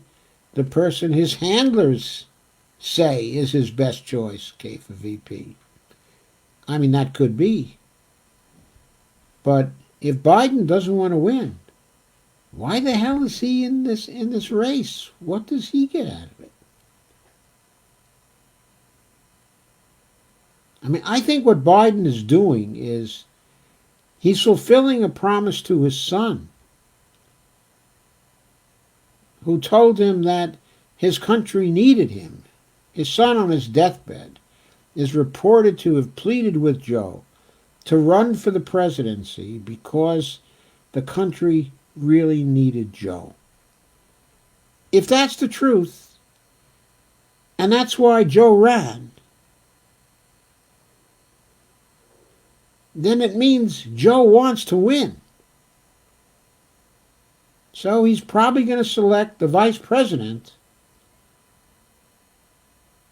the person his handlers say is his best choice, okay, for VP. I mean, that could be. But if Biden doesn't want to win, why the hell is he in this race? What does he get out of it? I mean, I think what Biden is doing is he's fulfilling a promise to his son, who told him that his country needed him. His son, on his deathbed, is reported to have pleaded with Joe to run for the presidency because the country really needed Joe. If that's the truth, and that's why Joe ran, then it means Joe wants to win. So he's probably going to select the vice president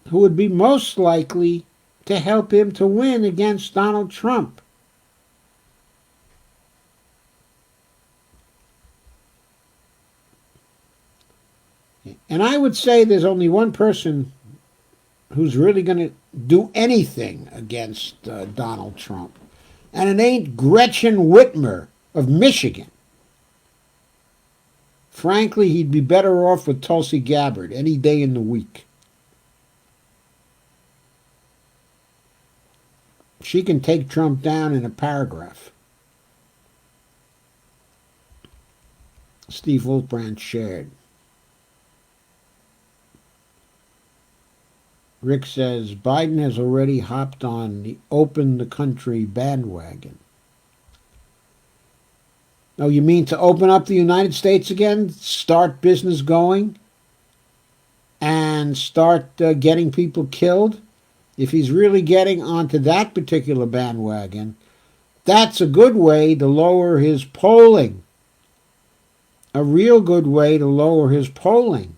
who would be most likely to help him to win against Donald Trump. And I would say there's only one person who's really going to do anything against Donald Trump, and it ain't Gretchen Whitmer of Michigan. Frankly, he'd be better off with Tulsi Gabbard any day in the week. She can take Trump down in a paragraph. Steve Wolfbrand shared. Rick says, Biden has already hopped on the open the country bandwagon. Oh, you mean to open up the United States again? Start business going? And start getting people killed? If he's really getting onto that particular bandwagon, that's a good way to lower his polling. A real good way to lower his polling.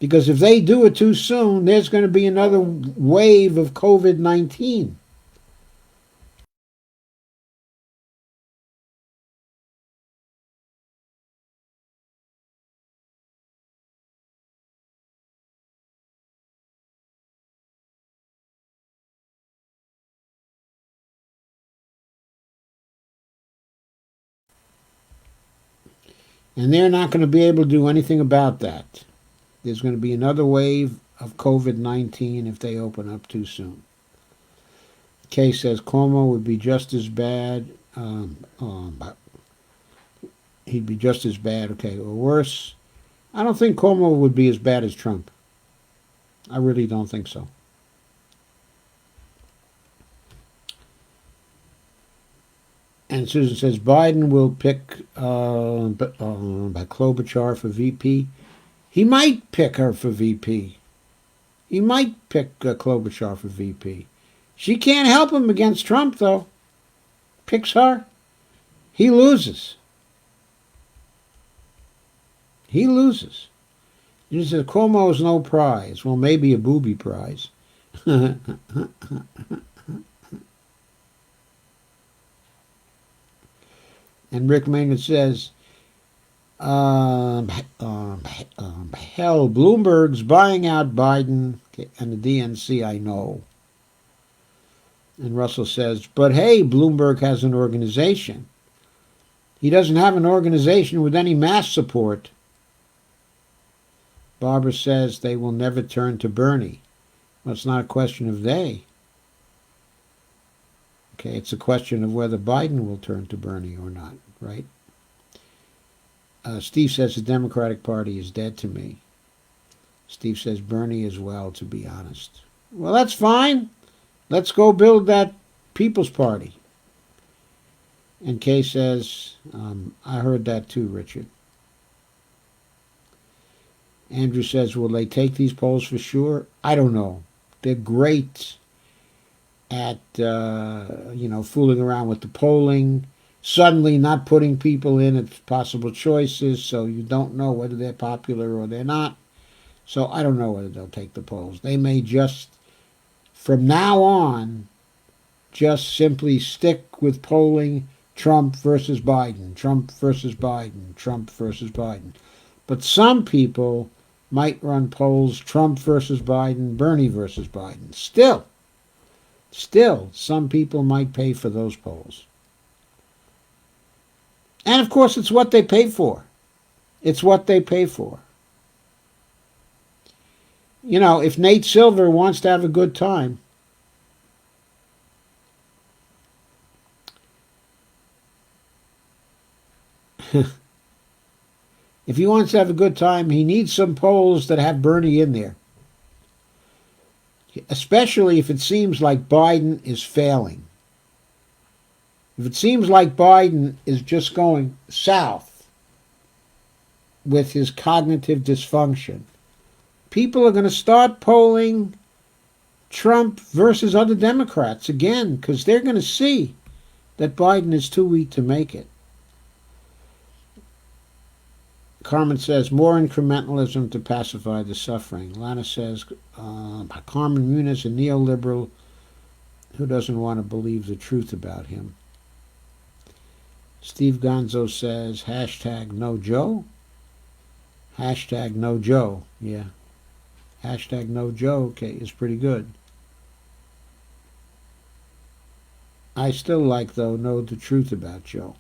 Because if they do it too soon, there's going to be another wave of COVID-19. And they're not going to be able to do anything about that. There's going to be another wave of COVID-19 if they open up too soon. Kay says Cuomo would be just as bad. He'd be just as bad, okay, or worse. I don't think Cuomo would be as bad as Trump. I really don't think so. And Susan says Biden will pick Klobuchar for VP. He might pick her for VP. He might pick Klobuchar for VP. She can't help him against Trump, though. Picks her. He loses. He loses. He says Cuomo is no prize. Well, maybe a booby prize. And Rick Maynard says, hell, Bloomberg's buying out Biden and the DNC, I know. And Russell says, but hey, Bloomberg has an organization. He doesn't have an organization with any mass support. Barbara says they will never turn to Bernie. Well, it's not a question of they. Okay, it's a question of whether Biden will turn to Bernie or not, right? Steve says the Democratic Party is dead to me. Steve says Bernie as well, to be honest. Well, that's fine. Let's go build that People's Party. And Kay says, I heard that too, Richard. Andrew says, will they take these polls for sure? I don't know. They're great at, fooling around with the polling. suddenly not putting people in as possible choices, so you don't know whether they're popular or they're not. So I don't know whether they'll take the polls. They may just, from now on, just simply stick with polling Trump versus Biden, Trump versus Biden, Trump versus Biden. But some people might run polls Trump versus Biden, Bernie versus Biden. Still, some people might pay for those polls. And of course, it's what they pay for. It's what they pay for. You know, if Nate Silver wants to have a good time, if he wants to have a good time, he needs some polls that have Bernie in there. Especially if it seems like Biden is failing. If it seems like Biden is just going south with his cognitive dysfunction, people are going to start polling Trump versus other Democrats again because they're going to see that Biden is too weak to make it. Carmen says, more incrementalism to pacify the suffering. Lana says, Carmen Muniz, a neoliberal who doesn't want to believe the truth about him. Steve Gonzo says, hashtag no Joe. Hashtag no Joe. Yeah. Hashtag no Joe, okay, is pretty good. I still like, though, know the truth about Joe.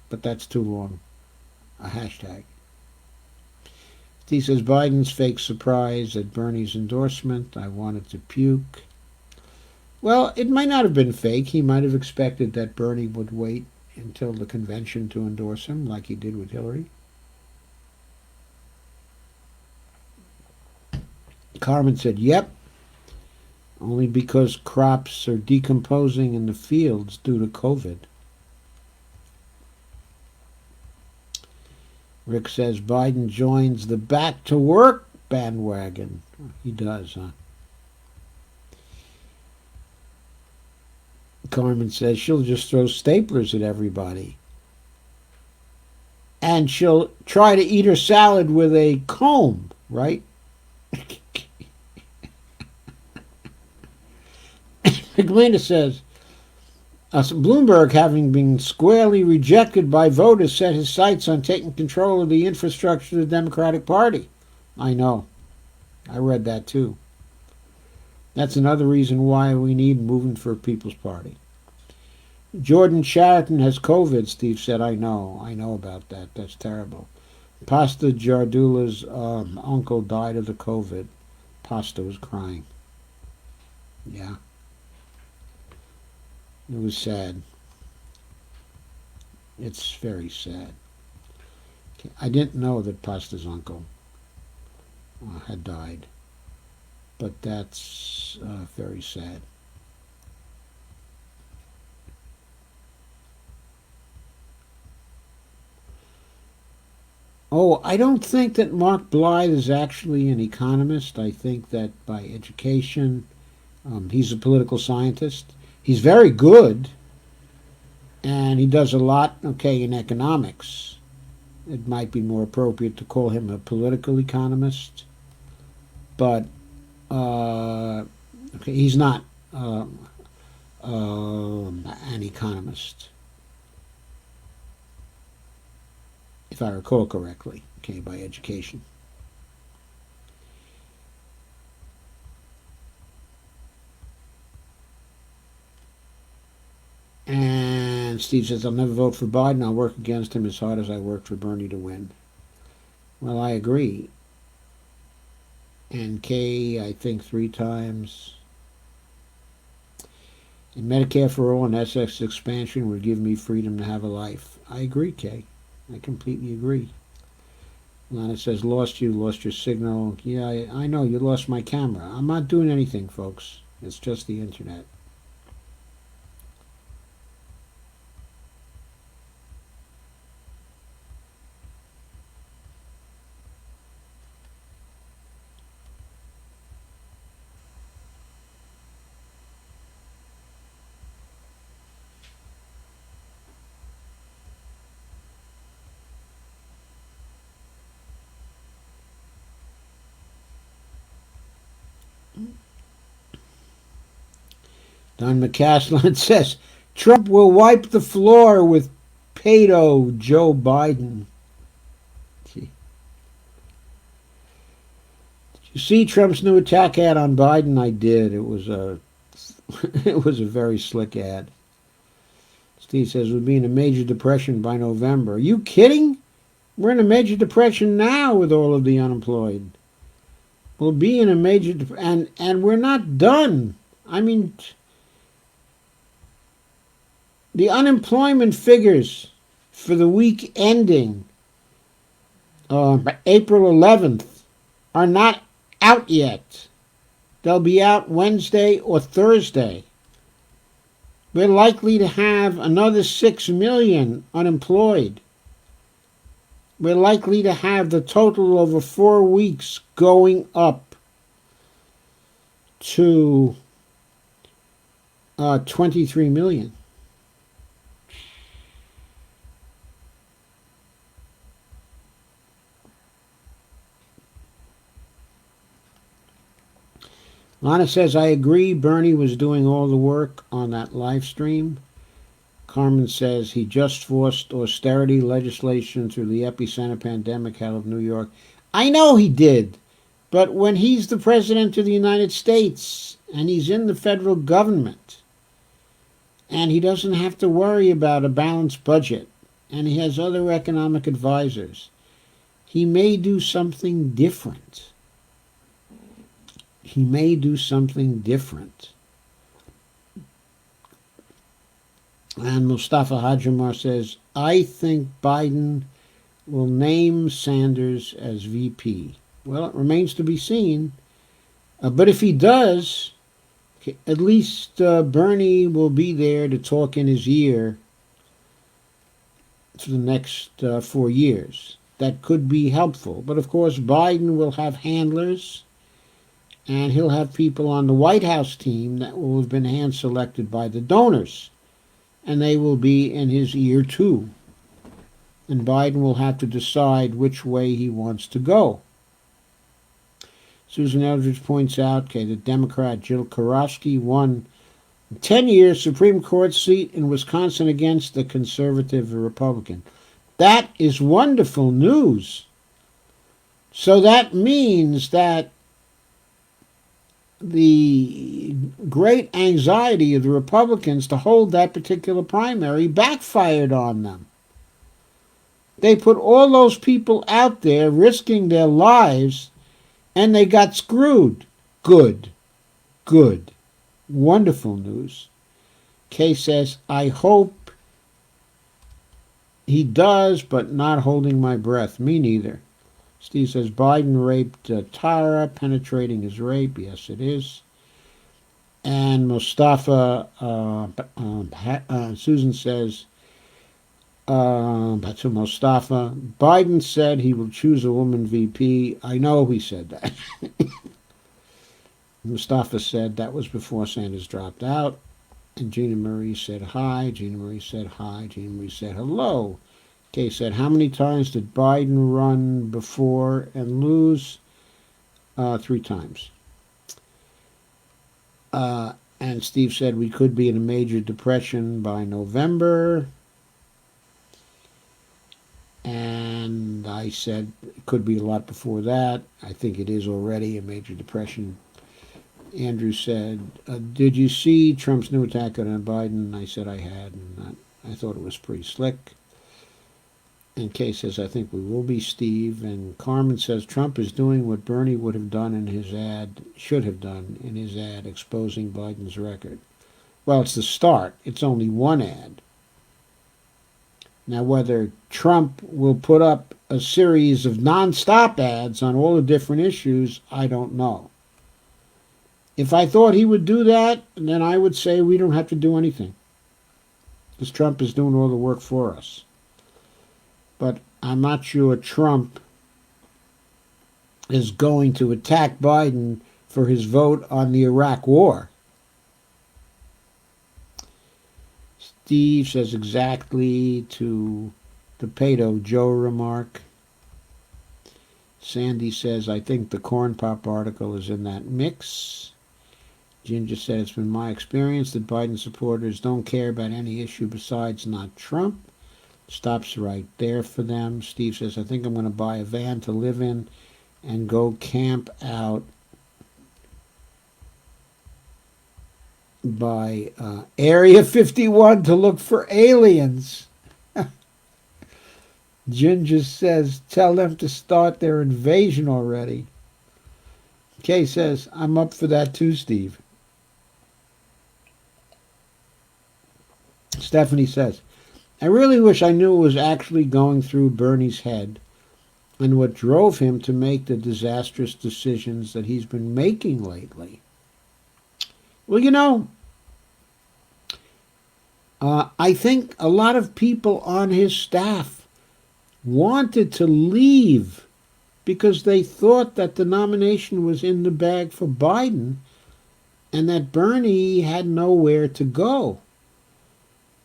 But that's too long. A hashtag. He says, Biden's fake surprise at Bernie's endorsement. I wanted to puke. Well, it might not have been fake. He might have expected that Bernie would wait until the convention to endorse him, like he did with Hillary. Carmen said, yep, only because crops are decomposing in the fields due to COVID. Rick says Biden joins the back to work bandwagon. He does, huh? Carmen says she'll just throw staplers at everybody. And she'll try to eat her salad with a comb, right? Magdalena says, Bloomberg, having been squarely rejected by voters, set his sights on taking control of the infrastructure of the Democratic Party. I know. I read that too. That's another reason why we need Moving for People's Party. Jordan Sheraton has COVID, Steve said. I know about that. That's terrible. Pasta Jardula's uncle died of the COVID. Pasta was crying. Yeah. It was sad. It's very sad. I didn't know that Pasta's uncle had died, but that's very sad. Oh, I don't think that Mark Blythe is actually an economist. I think that by education, he's a political scientist. He's very good, and he does a lot, okay, in economics. It might be more appropriate to call him a political economist, but okay, he's not an economist, if I recall correctly, okay, by education. And Steve says, I'll never vote for Biden. I'll work against him as hard as I worked for Bernie to win. Well, I agree. And Kay, I think 3 times. And Medicare for all and Essex expansion would give me freedom to have a life. I agree, Kay. I completely agree. Lana says, lost your signal. Yeah, I know, you lost my camera. I'm not doing anything, folks. It's just the internet. Don McCaslin says Trump will wipe the floor with pedo Joe Biden. Gee. Did you see Trump's new attack ad on Biden? I did. It was a it was a very slick ad. Steve says we'll be in a major depression by November. Are you kidding? We're in a major depression now with all of the unemployed. We'll be in a major and we're not done. I mean, the unemployment figures for the week ending April 11th are not out yet. They'll be out Wednesday or Thursday. We're likely to have another 6 million unemployed. We're likely to have the total over 4 weeks going up to 23 million. Lana says, I agree Bernie was doing all the work on that live stream. Carmen says he just forced austerity legislation through the epicenter pandemic out of New York. I know he did, but when he's the president of the United States and he's in the federal government and he doesn't have to worry about a balanced budget and he has other economic advisors, he may do something different. He may do something different. And Mustafa Hajimar says, I think Biden will name Sanders as VP. Well, it remains to be seen. But if he does, at least Bernie will be there to talk in his ear for the next 4 years. That could be helpful. But of course, Biden will have handlers, and he'll have people on the White House team that will have been hand-selected by the donors. And they will be in his ear too. And Biden will have to decide which way he wants to go. Susan Eldridge points out, the Democrat Jill Karofsky won a 10-year Supreme Court seat in Wisconsin against the conservative Republican. That is wonderful news. So that means that the great anxiety of the Republicans to hold that particular primary backfired on them. They put all those people out there risking their lives, and they got screwed. Good. Good. Wonderful news. Kay says, I hope he does, but not holding my breath. Me neither. Steve says, Biden raped Tara, penetrating his rape. Yes, it is. And Mustafa, Susan says, to Mustafa, Biden said he will choose a woman VP. I know he said that. Mustafa said that was before Sanders dropped out. And Gina Marie said hi. Gina Marie said hi. Gina Marie said hello. Kay said, how many times did Biden run before and lose? 3 times. And Steve said we could be in a major depression by November. And I said it could be a lot before that. I think it is already a major depression. Andrew said, did you see Trump's new attack on Biden? I said I had, and I thought it was pretty slick. And Kay says, I think we will be, Steve. And Carmen says, Trump is doing what Bernie would have done in his ad, should have done in his ad, exposing Biden's record. Well, it's the start. It's only one ad. Now, whether Trump will put up a series of non-stop ads on all the different issues, I don't know. If I thought he would do that, then I would say we don't have to do anything, because Trump is doing all the work for us. But I'm not sure Trump is going to attack Biden for his vote on the Iraq War. Steve says exactly to the pedo Joe remark. Sandy says, I think the corn pop article is in that mix. Ginger said, it's been my experience that Biden supporters don't care about any issue besides not Trump. Stops right there for them. Steve says, I think I'm going to buy a van to live in and go camp out by Area 51 to look for aliens. Ginger says, tell them to start their invasion already. Kay says, I'm up for that too, Steve. Stephanie says, I really wish I knew what was actually going through Bernie's head and what drove him to make the disastrous decisions that he's been making lately. Well, you know, I think a lot of people on his staff wanted to leave because they thought that the nomination was in the bag for Biden and that Bernie had nowhere to go.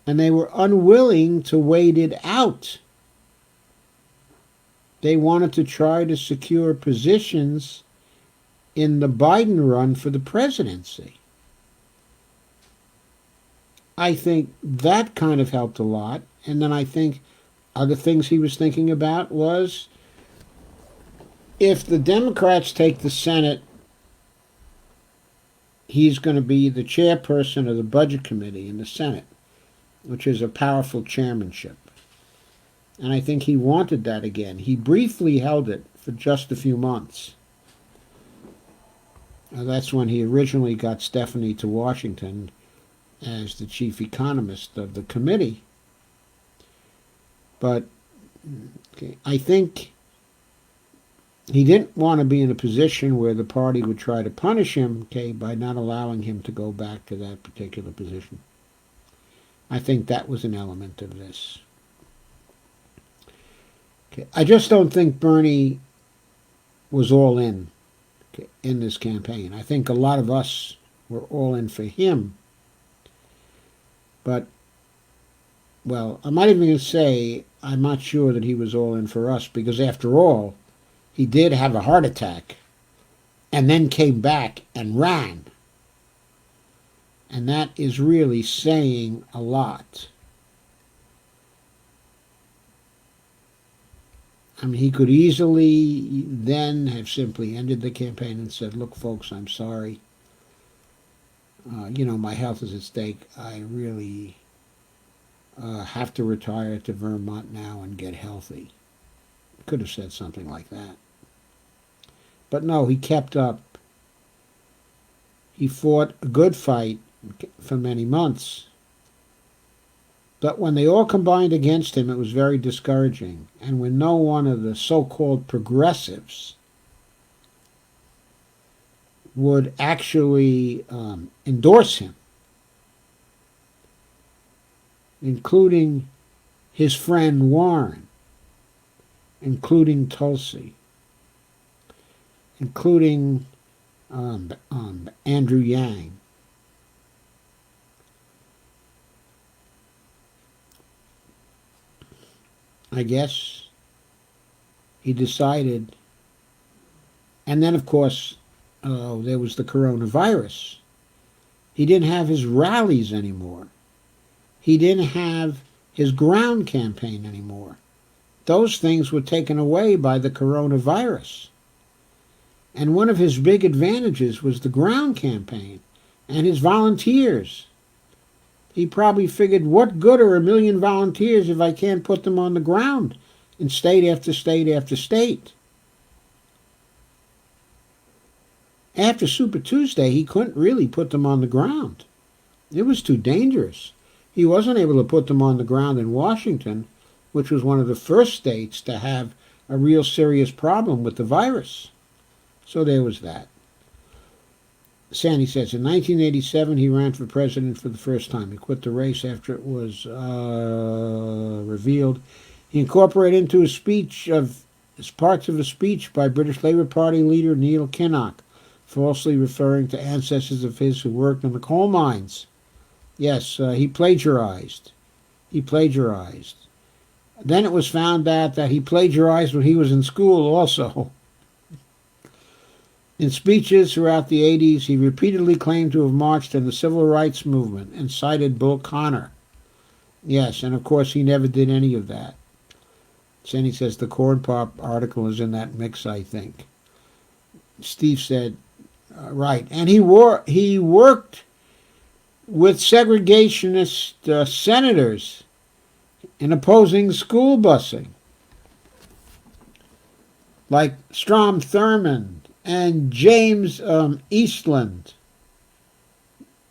And they were unwilling to wait it out. They wanted to try to secure positions in the Biden run for the presidency. I think that kind of helped a lot. And then I think other things he was thinking about was, if the Democrats take the Senate, he's going to be the chairperson of the Budget Committee in the Senate, which is a powerful chairmanship. And I think he wanted that again. He briefly held it for just a few months. That's when he originally got Stephanie to Washington as the chief economist of the committee. But I think he didn't want to be in a position where the party would try to punish him, by not allowing him to go back to that particular position. I think that was an element of this. I just don't think Bernie was all in this campaign. I think a lot of us were all in for him. But, well, I'm not even going to say I'm not sure that he was all in for us, because after all, he did have a heart attack and then came back and ran. And that is really saying a lot. I mean, he could easily then have simply ended the campaign and said, look, folks, I'm sorry. My health is at stake. I really have to retire to Vermont now and get healthy. Could have said something like that. But no, he kept up. He fought a good fight for many months. But when they all combined against him, it was very discouraging. And when no one of the so-called progressives would actually endorse him, including his friend Warren, including Tulsi, including Andrew Yang, I guess he decided. And then, of course, there was the coronavirus. He didn't have his rallies anymore. He didn't have his ground campaign anymore. Those things were taken away by the coronavirus. And one of his big advantages was the ground campaign and his volunteers. He probably figured, what good are 1 million volunteers if I can't put them on the ground in state after state after state? After Super Tuesday, he couldn't really put them on the ground. It was too dangerous. He wasn't able to put them on the ground in Washington, which was one of the first states to have a real serious problem with the virus. So there was that. Sandy says, in 1987, he ran for president for the first time. He quit the race after it was revealed. He incorporated into his speech as parts of a speech by British Labour Party leader Neil Kinnock, falsely referring to ancestors of his who worked in the coal mines. Yes, he plagiarized. He plagiarized. Then it was found out that he plagiarized when he was in school also. In speeches throughout the 80s, he repeatedly claimed to have marched in the civil rights movement and cited Bull Connor. Yes, and of course he never did any of that. Sandy says the Corn Pop article is in that mix, I think. Steve said, right. And he worked with segregationist senators in opposing school busing, like Strom Thurmond and James Eastland,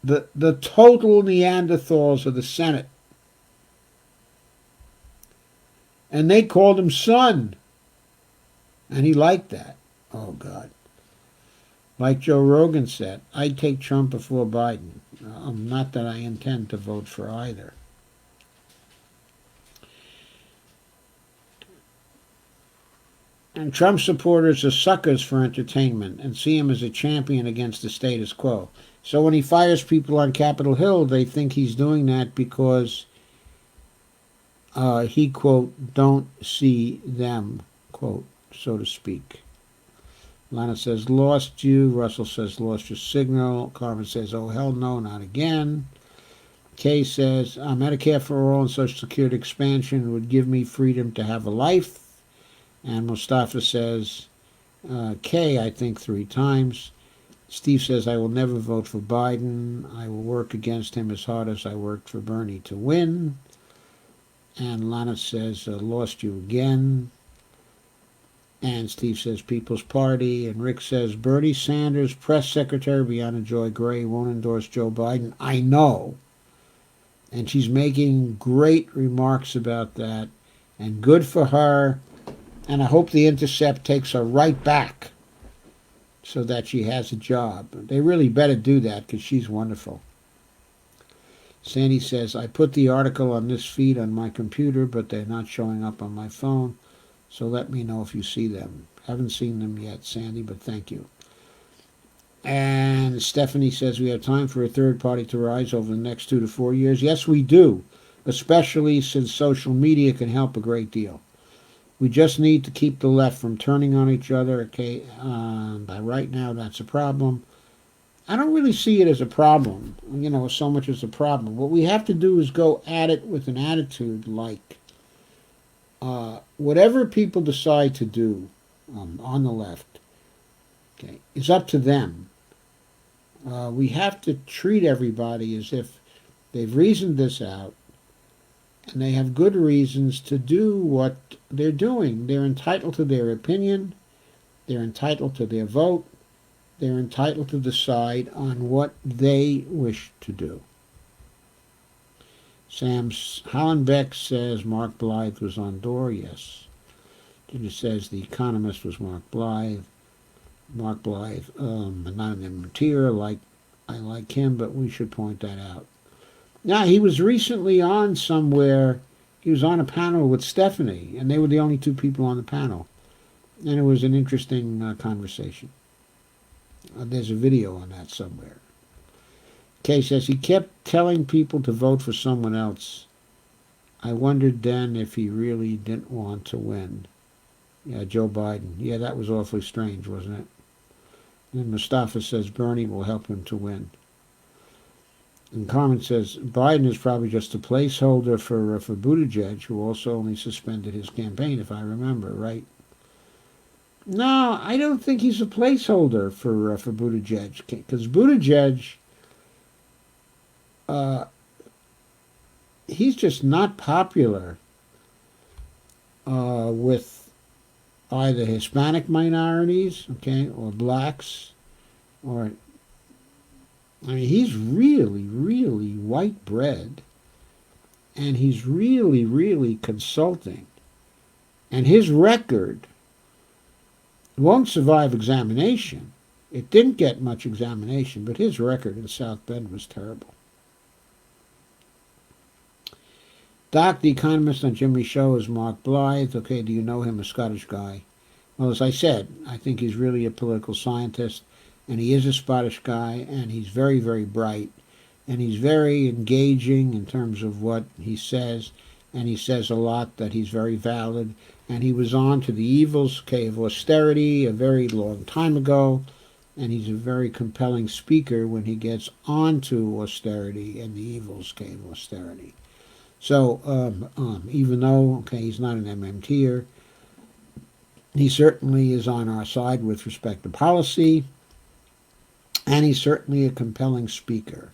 the total Neanderthals of the Senate. And they called him son. And he liked that. Oh, God. Like Joe Rogan said, I'd take Trump before Biden. Not that I intend to vote for either. And Trump supporters are suckers for entertainment and see him as a champion against the status quo. So when he fires people on Capitol Hill, they think he's doing that because he, quote, don't see them, quote, so to speak. Lana says, lost you. Russell says, lost your signal. Carmen says, oh, hell no, not again. Kay says, Medicare for all and Social Security expansion would give me freedom to have a life. And Mustafa says, Kay, I think 3 times. Steve says, I will never vote for Biden. I will work against him as hard as I worked for Bernie to win. And Lana says, lost you again. And Steve says, People's Party. And Rick says, Bernie Sanders, press secretary Brianna Joy Gray, won't endorse Joe Biden. I know. And she's making great remarks about that. And good for her. And I hope The Intercept takes her right back so that she has a job. They really better do that because she's wonderful. Sandy says, I put the article on this feed on my computer, but they're not showing up on my phone. So let me know if you see them. Haven't seen them yet, Sandy, but thank you. And Stephanie says we have time for a third party to rise over the next 2 to 4 years. Yes, we do, especially since social media can help a great deal. We just need to keep the left from turning on each other. Okay, by right now, that's a problem. I don't really see it as a problem, so much as a problem. What we have to do is go at it with an attitude like, whatever people decide to do on the left, okay, it's up to them. We have to treat everybody as if they've reasoned this out and they have good reasons to do what they're doing. They're entitled to their opinion. They're entitled to their vote. They're entitled to decide on what they wish to do. Sam Hollenbeck says Mark Blythe was on Door. Yes. Ginger says The Economist was Mark Blythe. Mark Blythe, not in material, I like him, but we should point that out. Now, he was recently on somewhere. He was on a panel with Stephanie, and they were the only 2 people on the panel. And it was an interesting conversation. There's a video on that somewhere. Kay says he kept telling people to vote for someone else. I wondered then if he really didn't want to win. Yeah, Joe Biden. Yeah, that was awfully strange, wasn't it? And Mustafa says Bernie will help him to win. And Carmen says Biden is probably just a placeholder for Buttigieg, who also only suspended his campaign, if I remember, right? No, I don't think he's a placeholder for Buttigieg, because Buttigieg, he's just not popular with either Hispanic minorities, okay, or blacks, or, I mean, he's really, really white bread, and he's really, really consulting, and his record won't survive examination. It didn't get much examination, but his record in South Bend was terrible. Doc, the Economist on Jimmy's show, is Mark Blythe. Okay, do you know him, a Scottish guy? Well, as I said, I think he's really a political scientist, and he is a Scottish guy, and he's very, very bright, and he's very engaging in terms of what he says, and he says a lot that he's very valid, and he was on to the evils, okay, of austerity a very long time ago, and he's a very compelling speaker when he gets onto austerity and the evils came austerity. So even though, okay, he's not an MMTer, he certainly is on our side with respect to policy, and he's certainly a compelling speaker.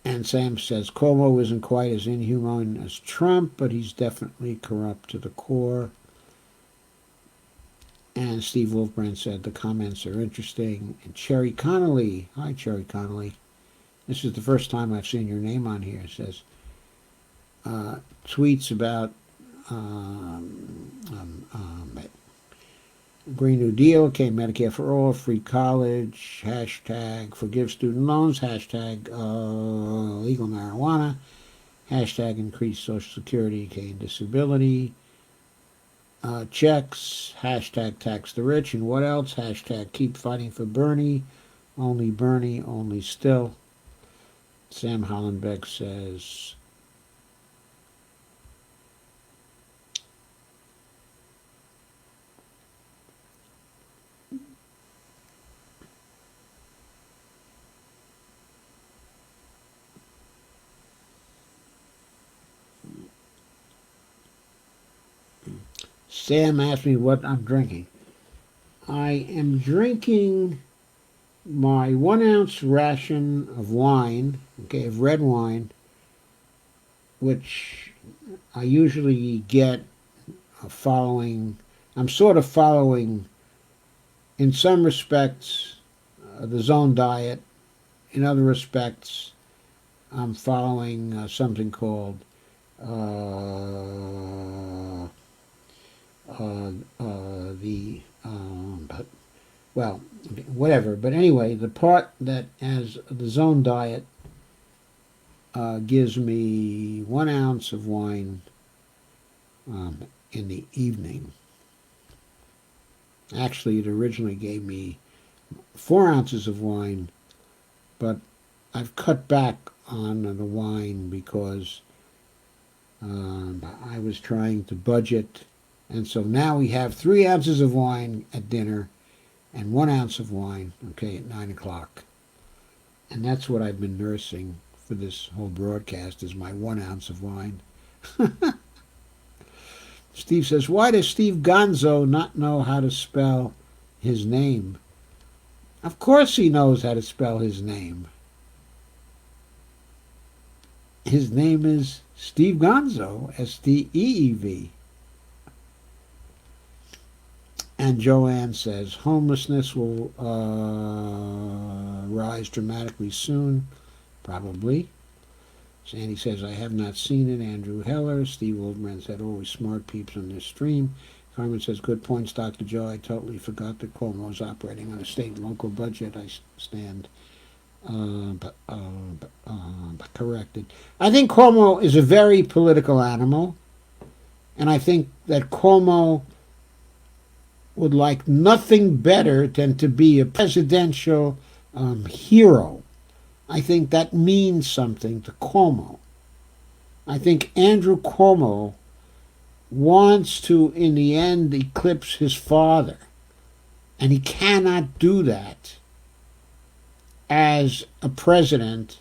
And Sam says Cuomo isn't quite as inhuman as Trump, but he's definitely corrupt to the core. And Steve Wolfbrand said the comments are interesting. And Cherry Connolly, hi Cherry Connolly, this is the first time I've seen your name on here, says tweets about Green New Deal, okay, Medicare for all, free college, hashtag forgive student loans, hashtag legal marijuana, hashtag increase Social Security, okay, and disability, checks, hashtag tax the rich, and what else? Hashtag keep fighting for Bernie, only still. Sam Hollenbeck says, Sam asked me what I'm drinking. I am drinking my 1 ounce ration of wine, okay, of red wine, which I usually get following, I'm sort of following, in some respects, the zone diet. In other respects, I'm following something called the well, whatever. But anyway, the part that as the zone diet gives me 1 ounce of wine in the evening. Actually, it originally gave me 4 ounces of wine, but I've cut back on the wine because I was trying to budget. And so now we have 3 ounces of wine at dinner and 1 ounce of wine, okay, at 9 o'clock. And that's what I've been nursing for this whole broadcast is my 1 ounce of wine. Steve says, why does Steve Gonzo not know how to spell his name? Of course he knows how to spell his name. His name is Steve Gonzo, Steev. And Joanne says, homelessness will rise dramatically soon, probably. Sandy says, I have not seen it. Andrew Heller. Steve Oldman said, always smart peeps on this stream. Carmen says, good points, Dr. Joe. I totally forgot that Cuomo is operating on a state and local budget. I stand corrected. I think Cuomo is a very political animal, and I think that Cuomo would like nothing better than to be a presidential hero. I think that means something to Cuomo. I think Andrew Cuomo wants to, in the end, eclipse his father. And he cannot do that as a president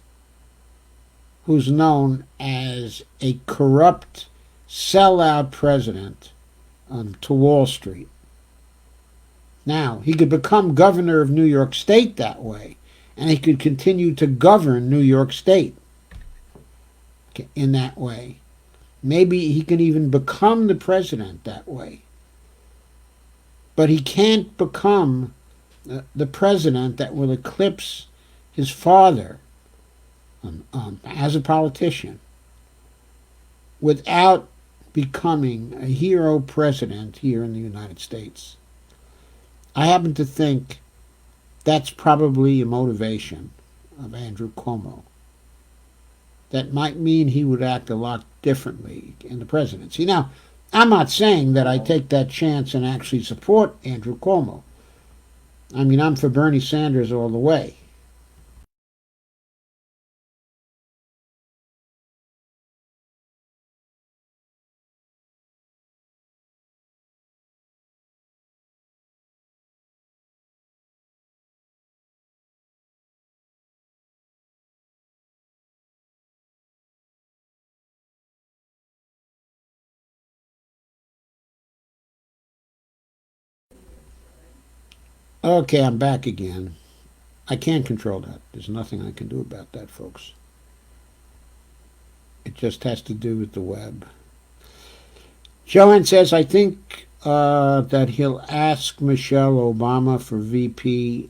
who's known as a corrupt, sellout president to Wall Street. Now, he could become governor of New York State that way, and he could continue to govern New York State in that way. Maybe he can even become the president that way. But he can't become the president that will eclipse his father as a politician without becoming a hero president here in the United States. I happen to think that's probably a motivation of Andrew Cuomo. That might mean he would act a lot differently in the presidency. Now, I'm not saying that I take that chance and actually support Andrew Cuomo. I mean, I'm for Bernie Sanders all the way. Okay, I'm back again. I can't control that. There's nothing I can do about that, folks. It just has to do with the web. Joanne says, I think that he'll ask Michelle Obama for VP.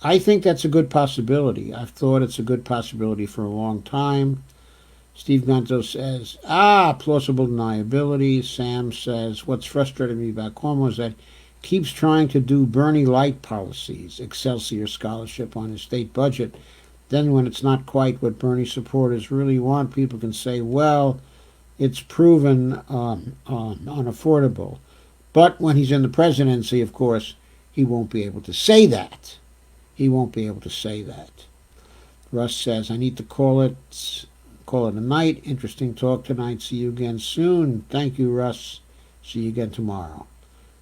I think that's a good possibility. I've thought it's a good possibility for a long time. Steve Gonzo says, plausible deniability. Sam says, what's frustrated me about Cuomo is that he keeps trying to do Bernie light policies, Excelsior scholarship on his state budget. Then when it's not quite what Bernie supporters really want, people can say, well, it's proven unaffordable. But when he's in the presidency, of course, he won't be able to say that. He won't be able to say that. Russ says, I need to call it a night. Interesting talk tonight. See you again soon. Thank you, Russ. See you again tomorrow.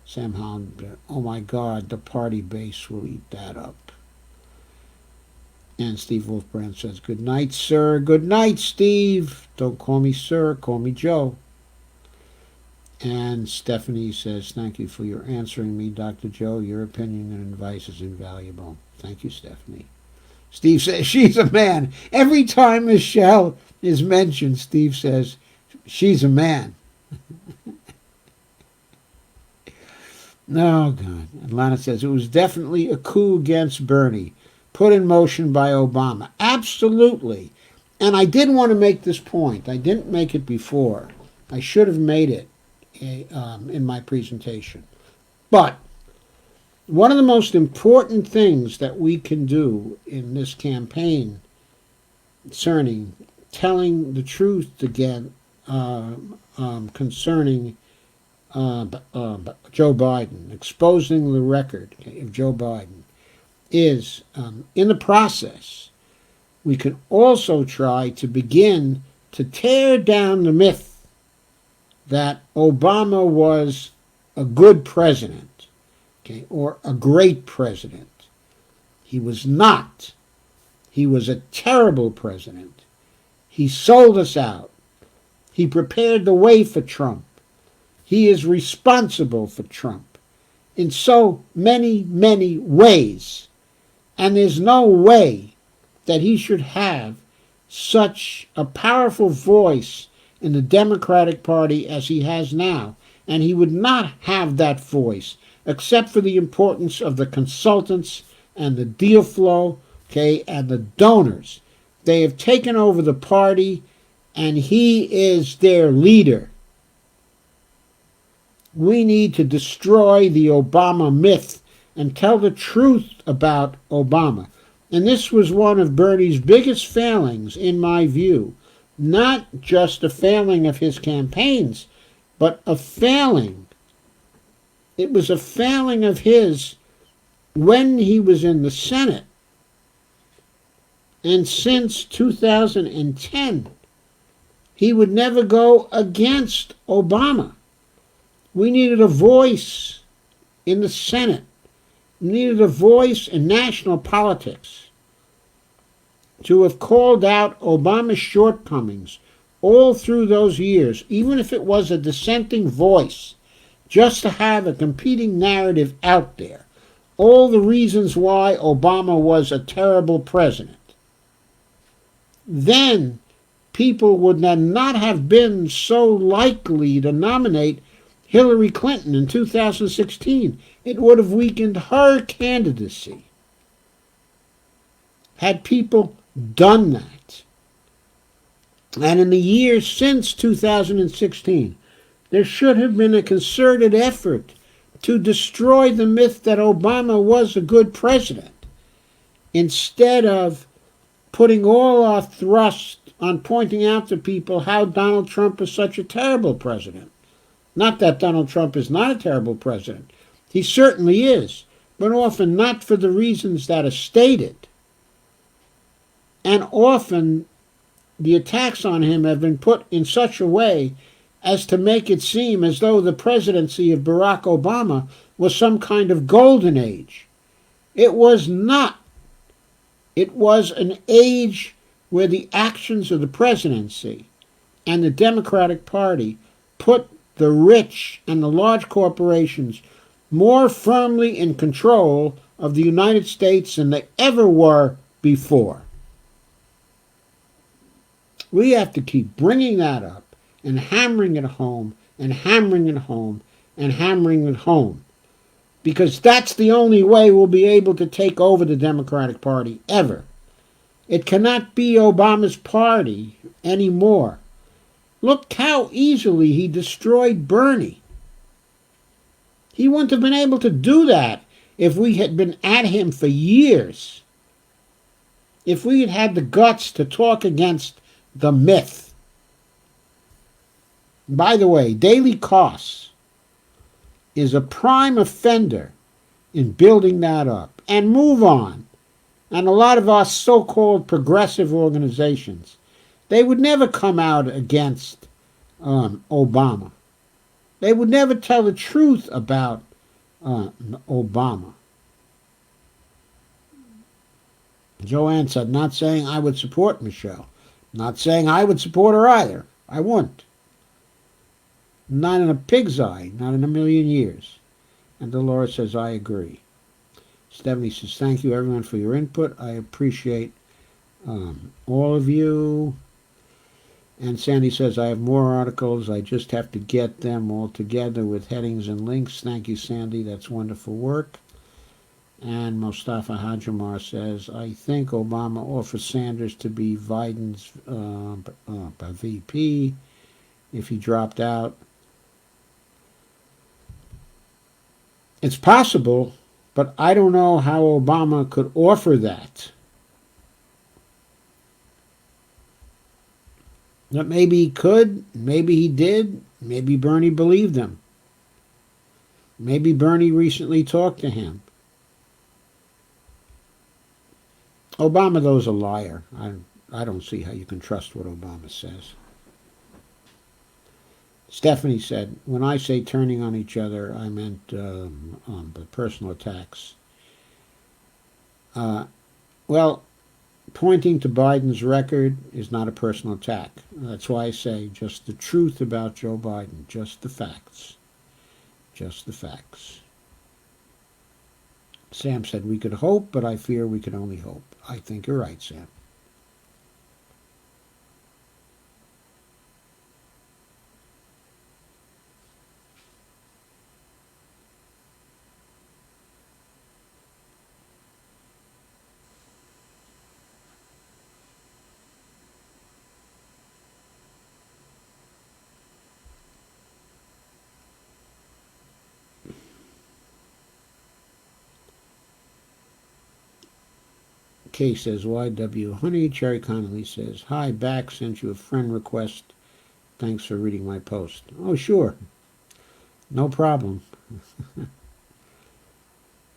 Sam Holland, oh my God, the party base will eat that up. And Steve Wolfbrand says, good night, sir. Good night, Steve. Don't call me sir. Call me Joe. And Stephanie says, thank you for your answering me, Dr. Joe. Your opinion and advice is invaluable. Thank you, Stephanie. Steve says, she's a man. Every time Michelle is mentioned, Steve says, she's a man. Oh, God. And Lana says, it was definitely a coup against Bernie, put in motion by Obama. Absolutely. And I did want to make this point. I didn't make it before. I should have made it in my presentation. But one of the most important things that we can do in this campaign concerning telling the truth again concerning Joe Biden, exposing the record of Joe Biden, is in the process, we can also try to begin to tear down the myth that Obama was a good president, okay, or a great president. He was not. He was a terrible president. He sold us out. He prepared the way for Trump. He is responsible for Trump in so many, many ways. And there's no way that he should have such a powerful voice in the Democratic Party as he has now. And he would not have that voice except for the importance of the consultants and the deal flow, okay, and the donors. They have taken over the party, and he is their leader. We need to destroy the Obama myth and tell the truth about Obama. And this was one of Bernie's biggest failings, in my view. Not just a failing of his campaigns, but a failing. It was a failing of his when he was in the Senate. And since 2010, he would never go against Obama. We needed a voice in the Senate. We needed a voice in national politics to have called out Obama's shortcomings all through those years, even if it was a dissenting voice, just to have a competing narrative out there. All the reasons why Obama was a terrible president. Then people would not have been so likely to nominate Hillary Clinton in 2016. It would have weakened her candidacy had people done that. And in the years since 2016, there should have been a concerted effort to destroy the myth that Obama was a good president, instead of putting all our thrust on pointing out to people how Donald Trump is such a terrible president. Not that Donald Trump is not a terrible president. He certainly is, but often not for the reasons that are stated. And often the attacks on him have been put in such a way as to make it seem as though the presidency of Barack Obama was some kind of golden age. It was not. It was an age where the actions of the presidency and the Democratic Party put the rich and the large corporations more firmly in control of the United States than they ever were before. We have to keep bringing that up and hammering it home and hammering it home and hammering it home, because that's the only way we'll be able to take over the Democratic Party ever. It cannot be Obama's party anymore. Look how easily he destroyed Bernie. He wouldn't have been able to do that if we had been at him for years. If we had had the guts to talk against the myth. By the way, daily costs is a prime offender in building that up. And move on. And a lot of our so-called progressive organizations, they would never come out against Obama. They would never tell the truth about Obama. Joanne said, not saying I would support Michelle. Not saying I would support her either. I wouldn't. Not in a pig's eye. Not in a million years. And Dolores says, I agree. Stephanie says, thank you everyone for your input. I appreciate all of you. And Sandy says, I have more articles. I just have to get them all together with headings and links. Thank you, Sandy. That's wonderful work. And Mustafa Hajimar says, I think Obama offers Sanders to be Biden's VP if he dropped out. It's possible, but I don't know how Obama could offer that. That maybe he could, maybe he did, maybe Bernie believed him. Maybe Bernie recently talked to him. Obama, though, is a liar. I don't see how you can trust what Obama says. Stephanie said, when I say turning on each other, I meant the personal attacks. Well, pointing to Biden's record is not a personal attack. That's why I say just the truth about Joe Biden, just the facts. Just the facts. Sam said, we could hope, but I fear we can only hope. I think you're right, Sam. Kay says, YW. Honey Cherry Connolly says, hi, back, sent you a friend request. Thanks for reading my post. Oh, sure. No problem.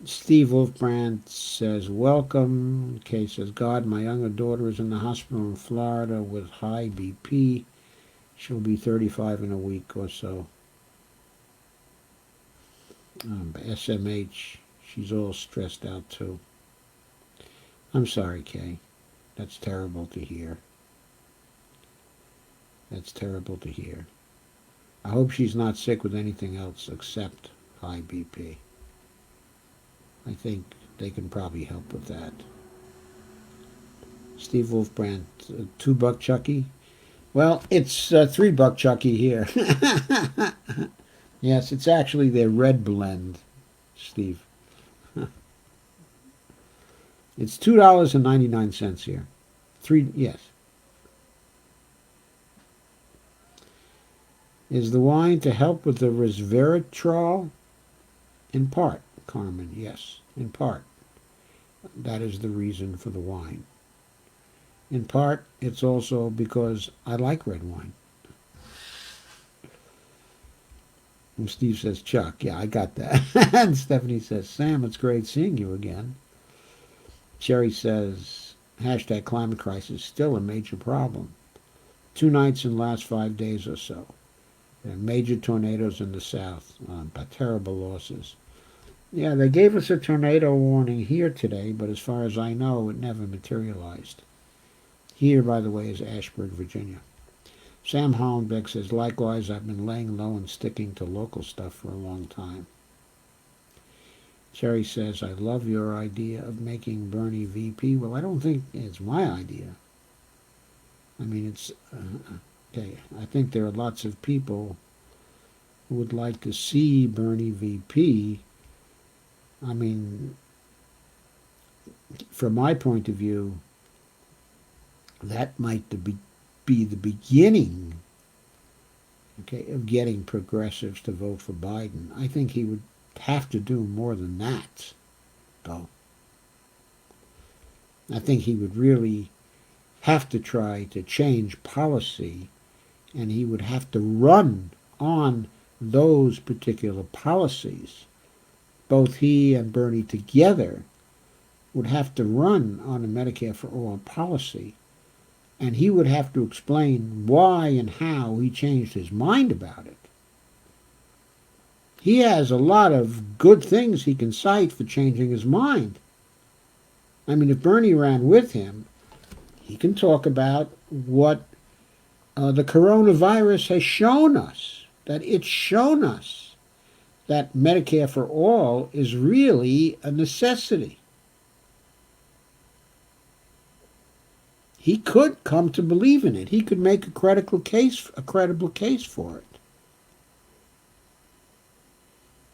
Steve Wolfbrand says, welcome. Kay says, God, my younger daughter is in the hospital in Florida with high BP. She'll be 35 in a week or so. SMH, she's all stressed out too. I'm sorry, Kay. That's terrible to hear. That's terrible to hear. I hope she's not sick with anything else except high BP. I think they can probably help with that. Steve Wolfbrand, $2 Chucky? Well, it's $3 Chucky here. Yes, it's actually their red blend, Steve. It's $2.99 here. Yes. Is the wine to help with the resveratrol? In part, Carmen, yes, in part. That is the reason for the wine. In part, it's also because I like red wine. And Steve says, Chuck, yeah, I got that. And Stephanie says, Sam, it's great seeing you again. Sherry says, hashtag climate crisis, still a major problem. 2 nights in the last 5 days or so. There are major tornadoes in the south, terrible losses. Yeah, they gave us a tornado warning here today, but as far as I know, it never materialized. Here, by the way, is Ashburn, Virginia. Sam Hollenbeck says, likewise, I've been laying low and sticking to local stuff for a long time. Jerry says, I love your idea of making Bernie VP. Well, I don't think it's my idea. I mean, it's, okay, I think there are lots of people who would like to see Bernie VP. I mean, from my point of view, that might be the beginning, okay, of getting progressives to vote for Biden. I think he would have to do more than that, though. I think he would really have to try to change policy, and he would have to run on those particular policies. Both he and Bernie together would have to run on a Medicare for All policy, and he would have to explain why and how he changed his mind about it. He has a lot of good things he can cite for changing his mind. I mean, if Bernie ran with him, he can talk about what the coronavirus has shown us, that it's shown us that Medicare for All is really a necessity. He could come to believe in it. He could make a credible case for it.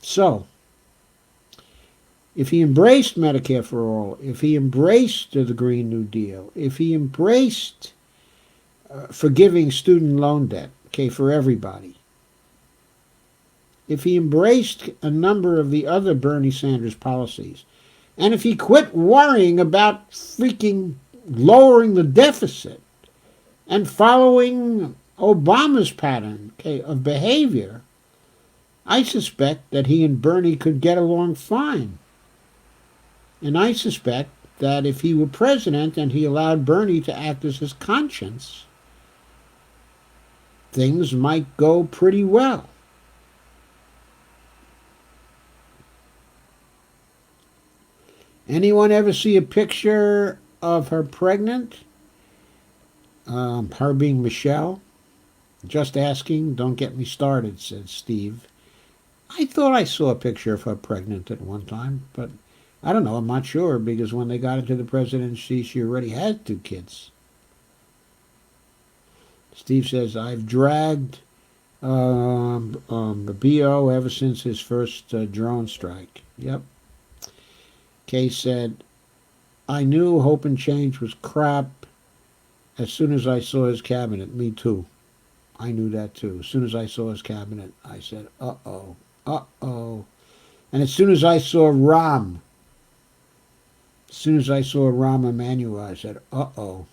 So, if he embraced Medicare for All, if he embraced the Green New Deal, if he embraced forgiving student loan debt, okay, for everybody, if he embraced a number of the other Bernie Sanders policies, and if he quit worrying about freaking lowering the deficit and following Obama's pattern, okay, of behavior, I suspect that he and Bernie could get along fine. And I suspect that if he were president and he allowed Bernie to act as his conscience, things might go pretty well. Anyone ever see a picture of her pregnant? Her being Michelle? Just asking, don't get me started, said Steve. I thought I saw a picture of her pregnant at one time, but I don't know, I'm not sure, because when they got into the presidency, she already had 2 kids. Steve says, I've dragged the BO ever since his first drone strike. Yep. Kay said, I knew Hope and Change was crap as soon as I saw his cabinet. Me too. I knew that too. As soon as I saw his cabinet, I said, uh-oh, uh-oh. And as soon as I saw Rahm Emanuel, I said, uh-oh,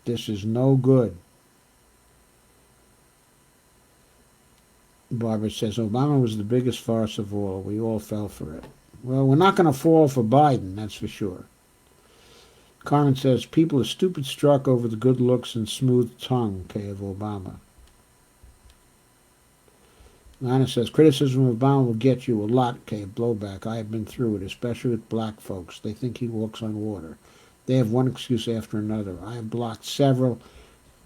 this is no good. Barbara says, Obama was the biggest farce of all. We all fell for it. Well, we're not going to fall for Biden, that's for sure. Carmen says, people are stupid struck over the good looks and smooth tongue, okay, of Obama. Lana says, criticism of Obama will get you a lot, okay, blowback. I have been through it, especially with black folks. They think he walks on water. They have one excuse after another. I have blocked several.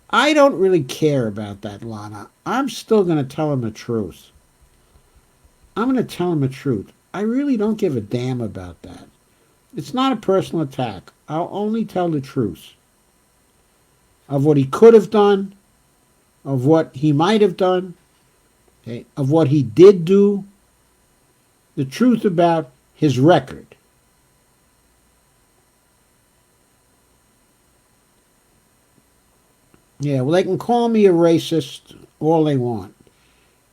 I don't really care about that, Lana. I'm still going to tell him the truth. I'm going to tell him the truth. I really don't give a damn about that. It's not a personal attack. I'll only tell the truth of what he could have done, of what he might have done, okay, of what he did do, the truth about his record. Yeah, well, they can call me a racist all they want.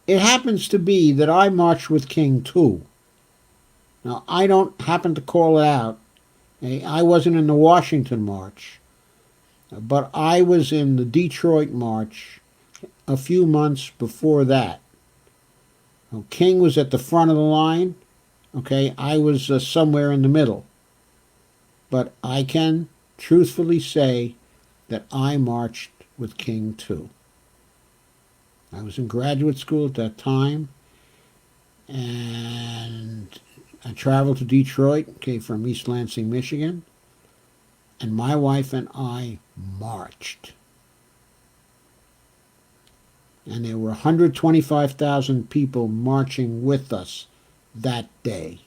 It happens to be that I marched with King too. Now, I don't happen to call it out. I wasn't in the Washington March, but I was in the Detroit March a few months before that. King was at the front of the line. Okay, I was somewhere in the middle. But I can truthfully say that I marched with King too. I was in graduate school at that time, and I traveled to Detroit, okay, from East Lansing, Michigan, and my wife and I marched. And there were 125,000 people marching with us that day.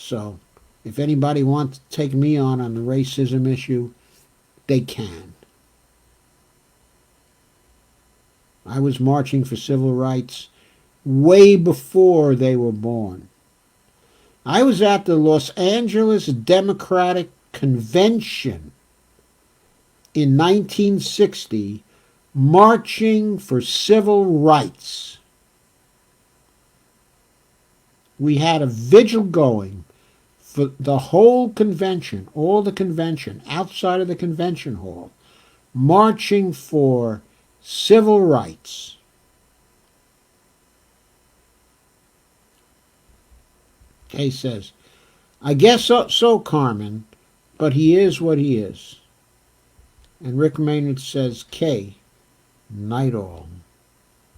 So if anybody wants to take me on the racism issue, they can. I was marching for civil rights way before they were born. I was at the Los Angeles Democratic Convention in 1960 marching for civil rights. We had a vigil going for the whole convention, all the convention, outside of the convention hall, marching for civil rights. Kay says, I guess so, Carmen, but he is what he is. And Rick Maynard says, Kay, night all.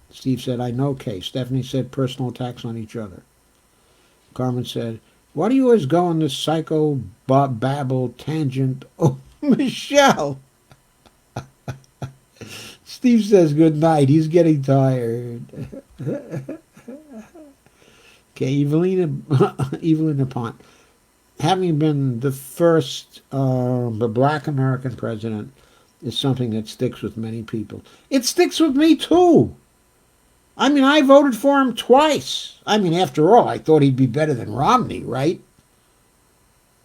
Steve said, I know, Kay. Stephanie said, personal attacks on each other. Carmen said, why do you always go on this psycho babble tangent? Oh, Michelle. Steve says, good night. He's getting tired. Okay, Evelina Pont. Having been the first black American president is something that sticks with many people. It sticks with me, too. I mean, I voted for him twice. I mean, after all, I thought he'd be better than Romney, right?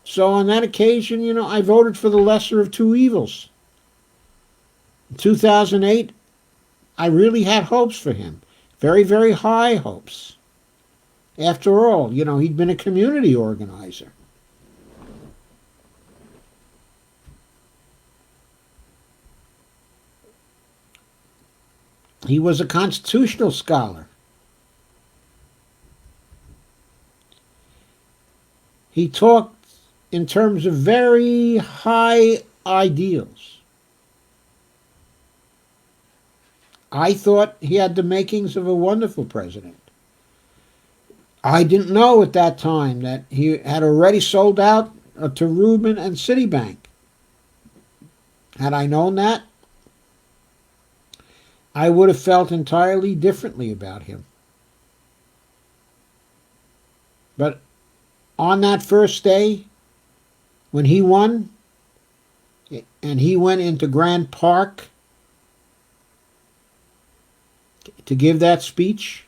So on that occasion, you know, I voted for the lesser of two evils. In 2008, I really had hopes for him. Very, very high hopes. After all, you know, he'd been a community organizer. He was a constitutional scholar. He talked in terms of very high ideals. I thought he had the makings of a wonderful president. I didn't know at that time that he had already sold out to Rubin and Citibank. Had I known that, I would have felt entirely differently about him. But on that first day, when he won, and he went into Grant Park to give that speech,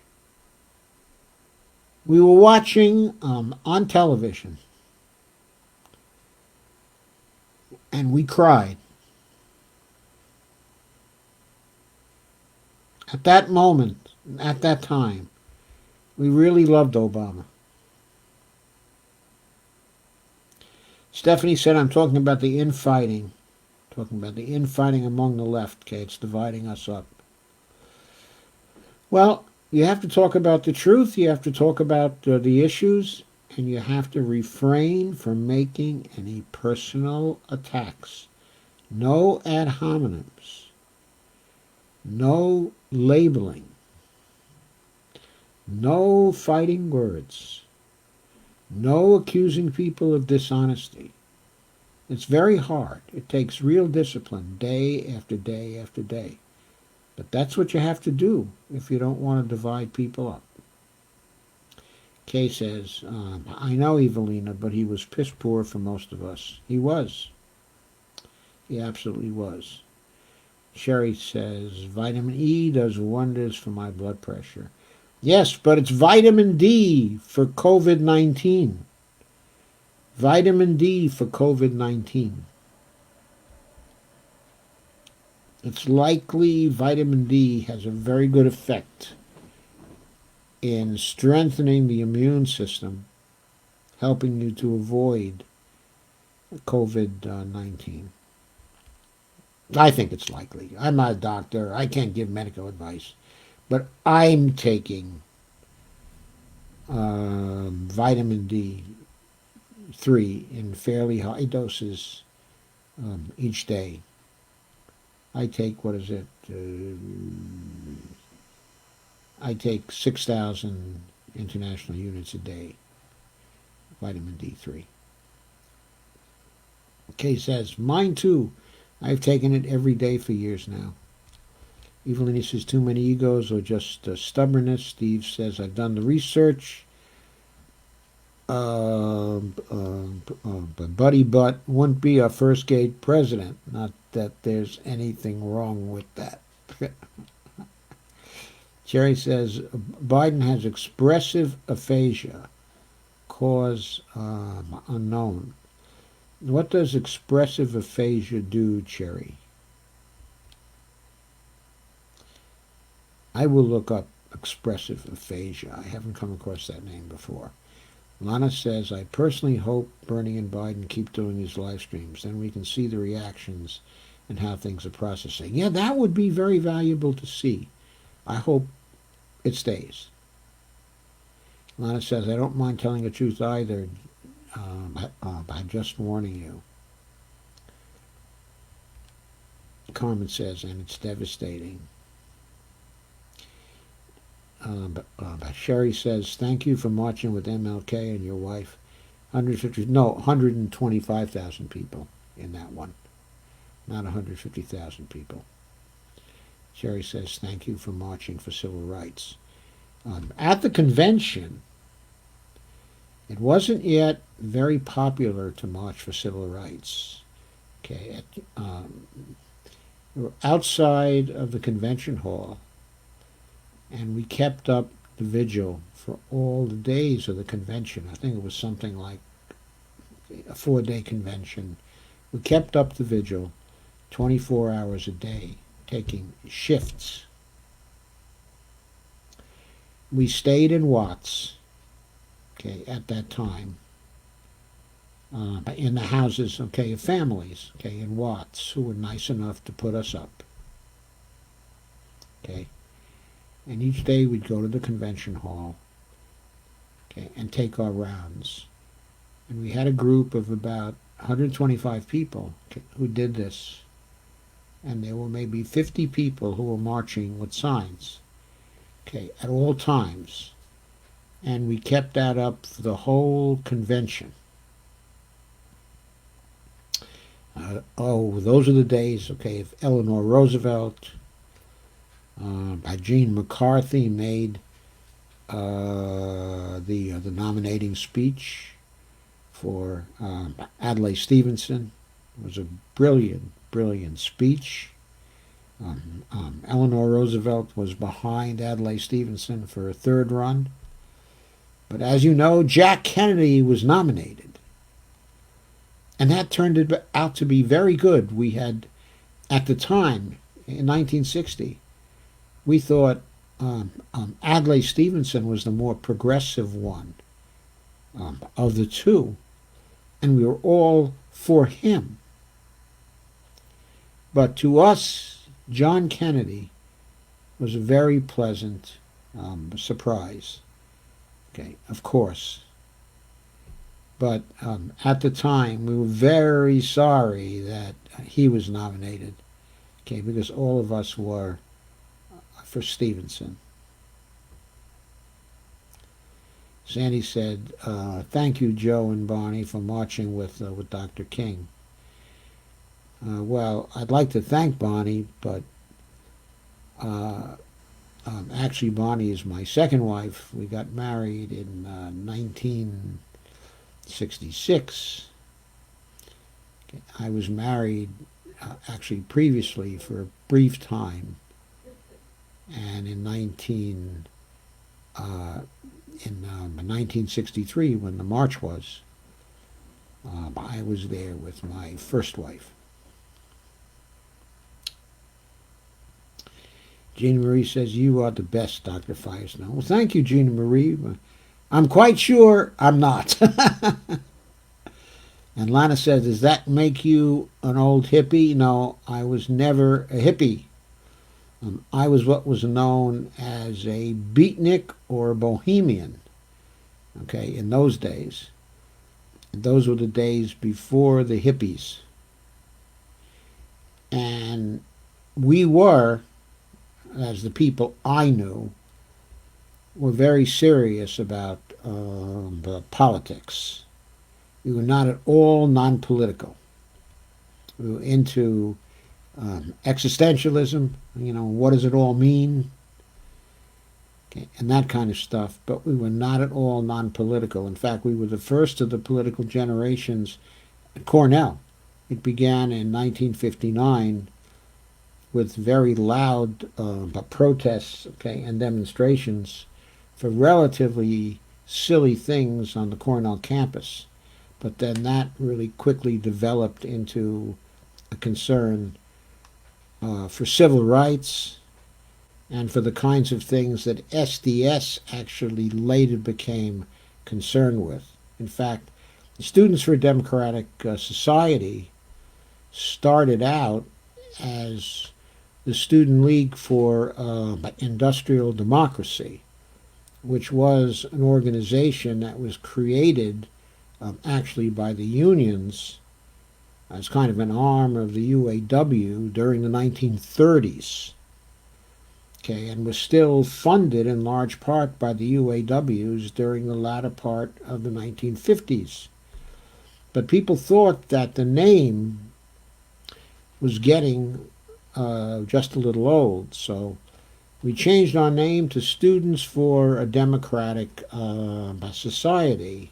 we were watching on television, and we cried. At that moment, at that time, we really loved Obama. Stephanie said, I'm talking about the infighting. Talking about the infighting among the left, okay? It's dividing us up. Well, you have to talk about the truth, you have to talk about the issues, and you have to refrain from making any personal attacks. No ad hominems. No labeling. No fighting words. No accusing people of dishonesty. It's very hard. It takes real discipline day after day after day. But that's what you have to do if you don't want to divide people up. Kay says, I know Evelina, but he was piss poor for most of us. He was. He absolutely was. Sherry says, vitamin E does wonders for my blood pressure. Yes, but it's vitamin D for COVID-19. Vitamin D for COVID-19. It's likely vitamin D has a very good effect in strengthening the immune system, helping you to avoid COVID-19. I think it's likely. I'm not a doctor. I can't give medical advice. But I'm taking vitamin D3 in fairly high doses each day. I take, what is it? I take 6,000 international units a day, vitamin D3. Kay says, mine too. I've taken it every day for years now. Evelina says, too many egos or just stubbornness. Steve says, I've done the research. But Buddy Butt wouldn't be our first gay president. Not that there's anything wrong with that. Jerry says Biden has expressive aphasia, cause unknown. What does expressive aphasia do, Cherry? I will look up expressive aphasia. I haven't come across that name before. Lana says, I personally hope Bernie and Biden keep doing these live streams. Then we can see the reactions and how things are processing. Yeah, that would be very valuable to see. I hope it stays. Lana says, I don't mind telling the truth either. I'm just warning you. Carmen says, and it's devastating. But Sherry says, thank you for marching with MLK and your wife. 125,000 people in that one, not 150,000 people. Sherry says, thank you for marching for civil rights. At the convention, it wasn't yet very popular to march for civil rights. Okay, we were outside of the convention hall, and we kept up the vigil for all the days of the convention. I think it was something like a 4-day convention. We kept up the vigil 24 hours a day, taking shifts. We stayed in Watts, okay, at that time, in the houses, okay, of families, okay, in Watts, who were nice enough to put us up, okay. And each day we'd go to the convention hall, okay, and take our rounds. And we had a group of about 125 people, okay, who did this. And there were maybe 50 people who were marching with signs, okay, at all times. And we kept that up for the whole convention. Those are the days, okay, of Eleanor Roosevelt. Gene McCarthy made the nominating speech for Adlai Stevenson. It was a brilliant speech. Eleanor Roosevelt was behind Adlai Stevenson for a third run. But as you know, Jack Kennedy was nominated. And that turned out to be very good. We had, at the time, in 1960, we thought Adlai Stevenson was the more progressive one of the two, and we were all for him. But to us, John Kennedy was a very pleasant surprise. Okay, of course. But at the time, we were very sorry that he was nominated, okay, because all of us were for Stevenson. Sandy said, thank you, Joe and Barney, for marching with Dr. King. Well, I'd like to thank Barney, but actually Barney is my second wife. We got married in 1966. I was married actually previously for a brief time. And in 1963, when the march was, I was there with my first wife. Gina Marie says, you are the best, Dr. Firestone. Well, thank you, Gina Marie. I'm quite sure I'm not. And Lana says, does that make you an old hippie? No, I was never a hippie. I was what was known as a beatnik or a bohemian, okay, in those days. Those were the days before the hippies. And we were, as the people I knew, were very serious about politics. We were not at all non-political. We were into existentialism, what does it all mean? okay, and that kind of stuff. But we were not at all non-political. In fact, we were the first of the political generations at Cornell. It began in 1959 with very loud protests, okay, and demonstrations for relatively silly things on the Cornell campus. But then that really quickly developed into a concern for civil rights and for the kinds of things that SDS actually later became concerned with. In fact, the Students for a Democratic Society started out as the Student League for Industrial Democracy, which was an organization that was created actually by the unions as kind of an arm of the UAW during the 1930s, okay, and was still funded in large part by the UAWs during the latter part of the 1950s. But people thought that the name was getting just a little old, so we changed our name to Students for a Democratic Society,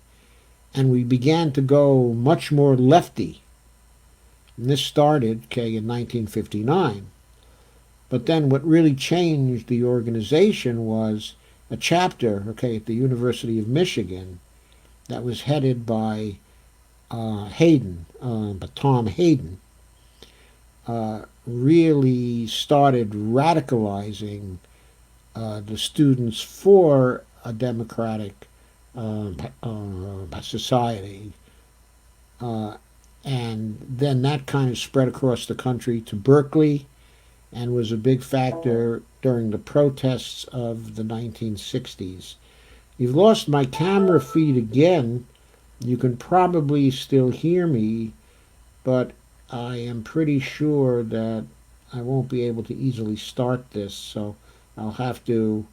and we began to go much more lefty. And this started, okay, in 1959. But then what really changed the organization was a chapter, okay, at the University of Michigan that was headed by Tom Hayden, really started radicalizing the Students for a Democratic Society. And then that kind of spread across the country to Berkeley and was a big factor during the protests of the 1960s. You've lost my camera feed again. You can probably still hear me, but I am pretty sure that I won't be able to easily start this, so I'll have to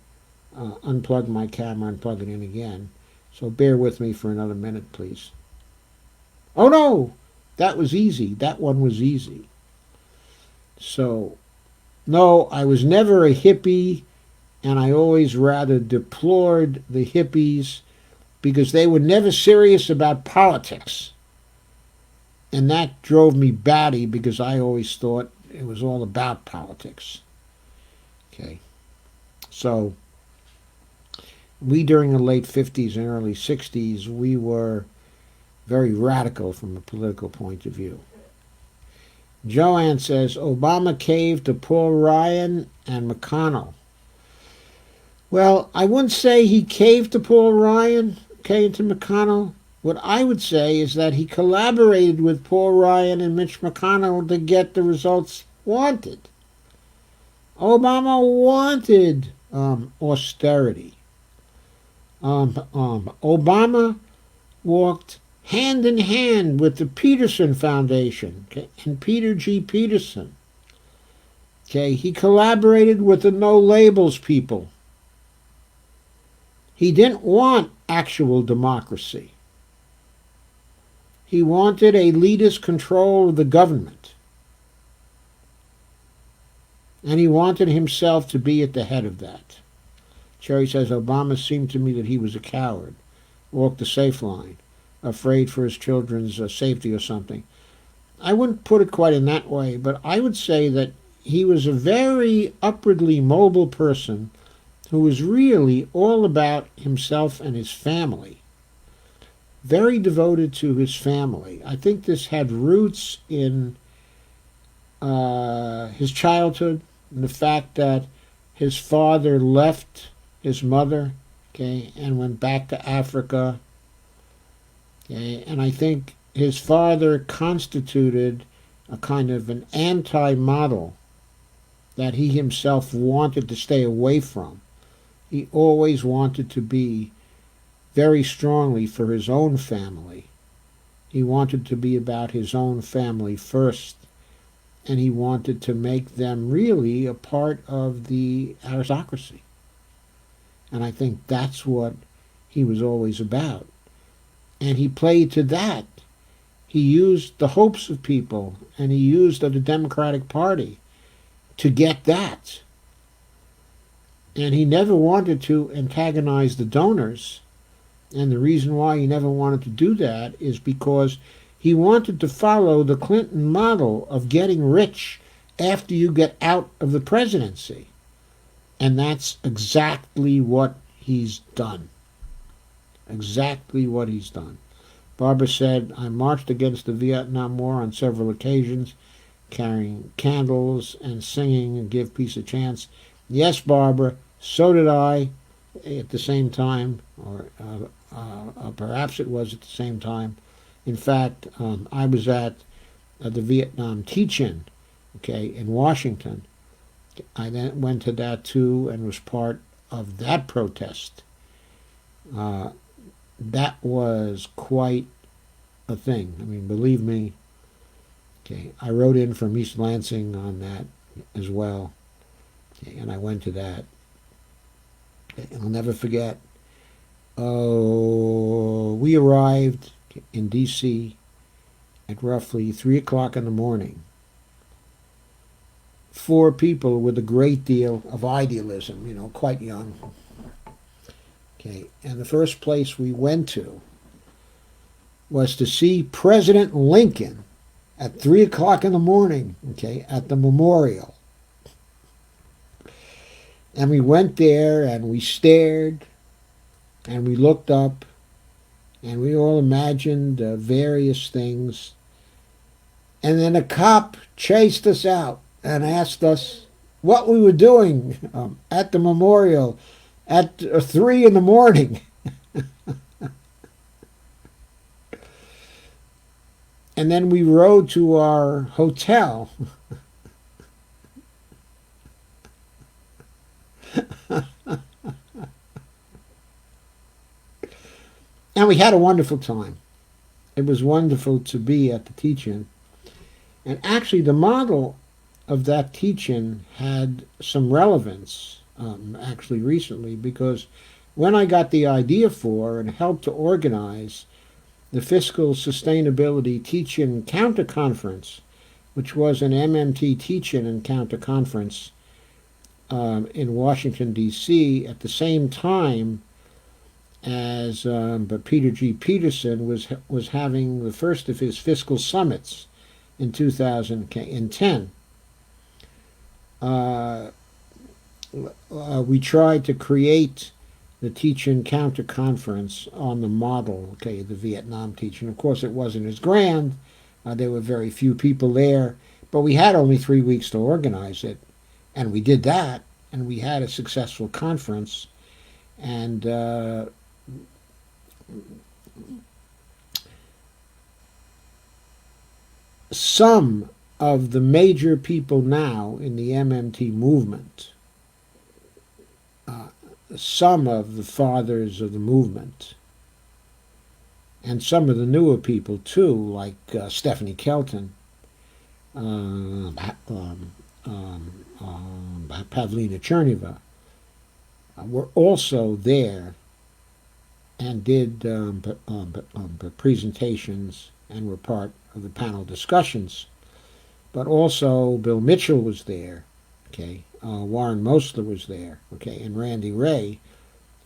unplug my camera and plug it in again. So bear with me for another minute, please. Oh no! That was easy. That one was easy. So, no, I was never a hippie, and I always rather deplored the hippies because they were never serious about politics. And that drove me batty because I always thought it was all about politics. Okay. So, we during the late 50s and early 60s, we were very radical from a political point of view. Joanne says, Obama caved to Paul Ryan and McConnell. Well, I wouldn't say he caved to Paul Ryan, caved to McConnell. What I would say is that he collaborated with Paul Ryan and Mitch McConnell to get the results wanted. Obama wanted austerity. Obama walked hand in hand with the Peterson Foundation, okay, and Peter G. Peterson. Okay, he collaborated with the No Labels people. He didn't want actual democracy. He wanted elitist control of the government. And he wanted himself to be at the head of that. Cherry says, Obama seemed to me that he was a coward, walked the safe line, afraid for his children's safety or something. I wouldn't put it quite in that way, but I would say that he was a very upwardly mobile person who was really all about himself and his family. Very devoted to his family. I think this had roots in his childhood, and the fact that his father left his mother, okay, and went back to Africa. Okay, and I think his father constituted a kind of an anti-model that he himself wanted to stay away from. He always wanted to be very strongly for his own family. He wanted to be about his own family first, and he wanted to make them really a part of the aristocracy. And I think that's what he was always about. And he played to that. He used the hopes of people, and he used the Democratic Party to get that. And he never wanted to antagonize the donors. And the reason why he never wanted to do that is because he wanted to follow the Clinton model of getting rich after you get out of the presidency. And that's exactly what he's done. Exactly what he's done. Barbara said, I marched against the Vietnam War on several occasions, carrying candles and singing and Give Peace a Chance. Yes, Barbara, so did I at the same time, or perhaps it was at the same time. In fact, I was at the Vietnam teach-in, in Washington. I then went to that too and was part of that protest. That was quite a thing. I mean, believe me. I wrote in from East Lansing on that as well, and I went to that. And I'll never forget. Oh, we arrived in D.C. at roughly 3 o'clock in the morning. 4 people with a great deal of idealism, quite young. And the first place we went to was to see President Lincoln at 3 o'clock in the morning, at the memorial. And we went there and we stared and we looked up and we all imagined various things. And then a cop chased us out and asked us what we were doing at the memorial at 3 in the morning. And then we rode to our hotel. And we had a wonderful time. It was wonderful to be at the teach-in. And actually the model of that teach-in had some relevance actually recently, because when I got the idea for and helped to organize the Fiscal Sustainability Teach-In Counter Conference, which was an MMT Teach-In and Counter Conference in Washington, D.C., at the same time as but Peter G. Peterson was having the first of his fiscal summits in 2010. We tried to create the Teach-In Counter Conference on the model, the Vietnam Teach-In. Of course, it wasn't as grand. There were very few people there, but we had only 3 weeks to organize it, and we did that, and we had a successful conference, and some of the major people now in the MMT movement, some of the fathers of the movement, and some of the newer people too, like Stephanie Kelton, Pavlina Cherneva, were also there and did presentations and were part of the panel discussions. But also Bill Mitchell was there, Warren Mosler was there, and Randy Ray,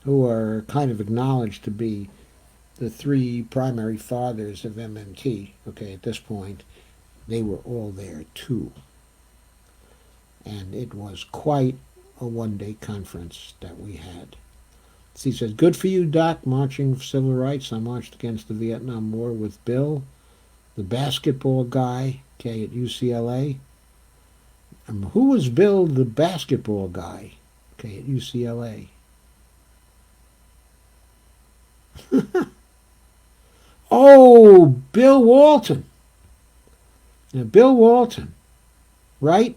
who are kind of acknowledged to be the 3 primary fathers of MMT, at this point. They were all there too. And it was quite a one-day conference that we had. So he says, good for you, Doc, marching for civil rights. I marched against the Vietnam War with Bill, the basketball guy, at UCLA. Who was Bill, the basketball guy, at UCLA? Oh, Bill Walton. Now, Bill Walton, right?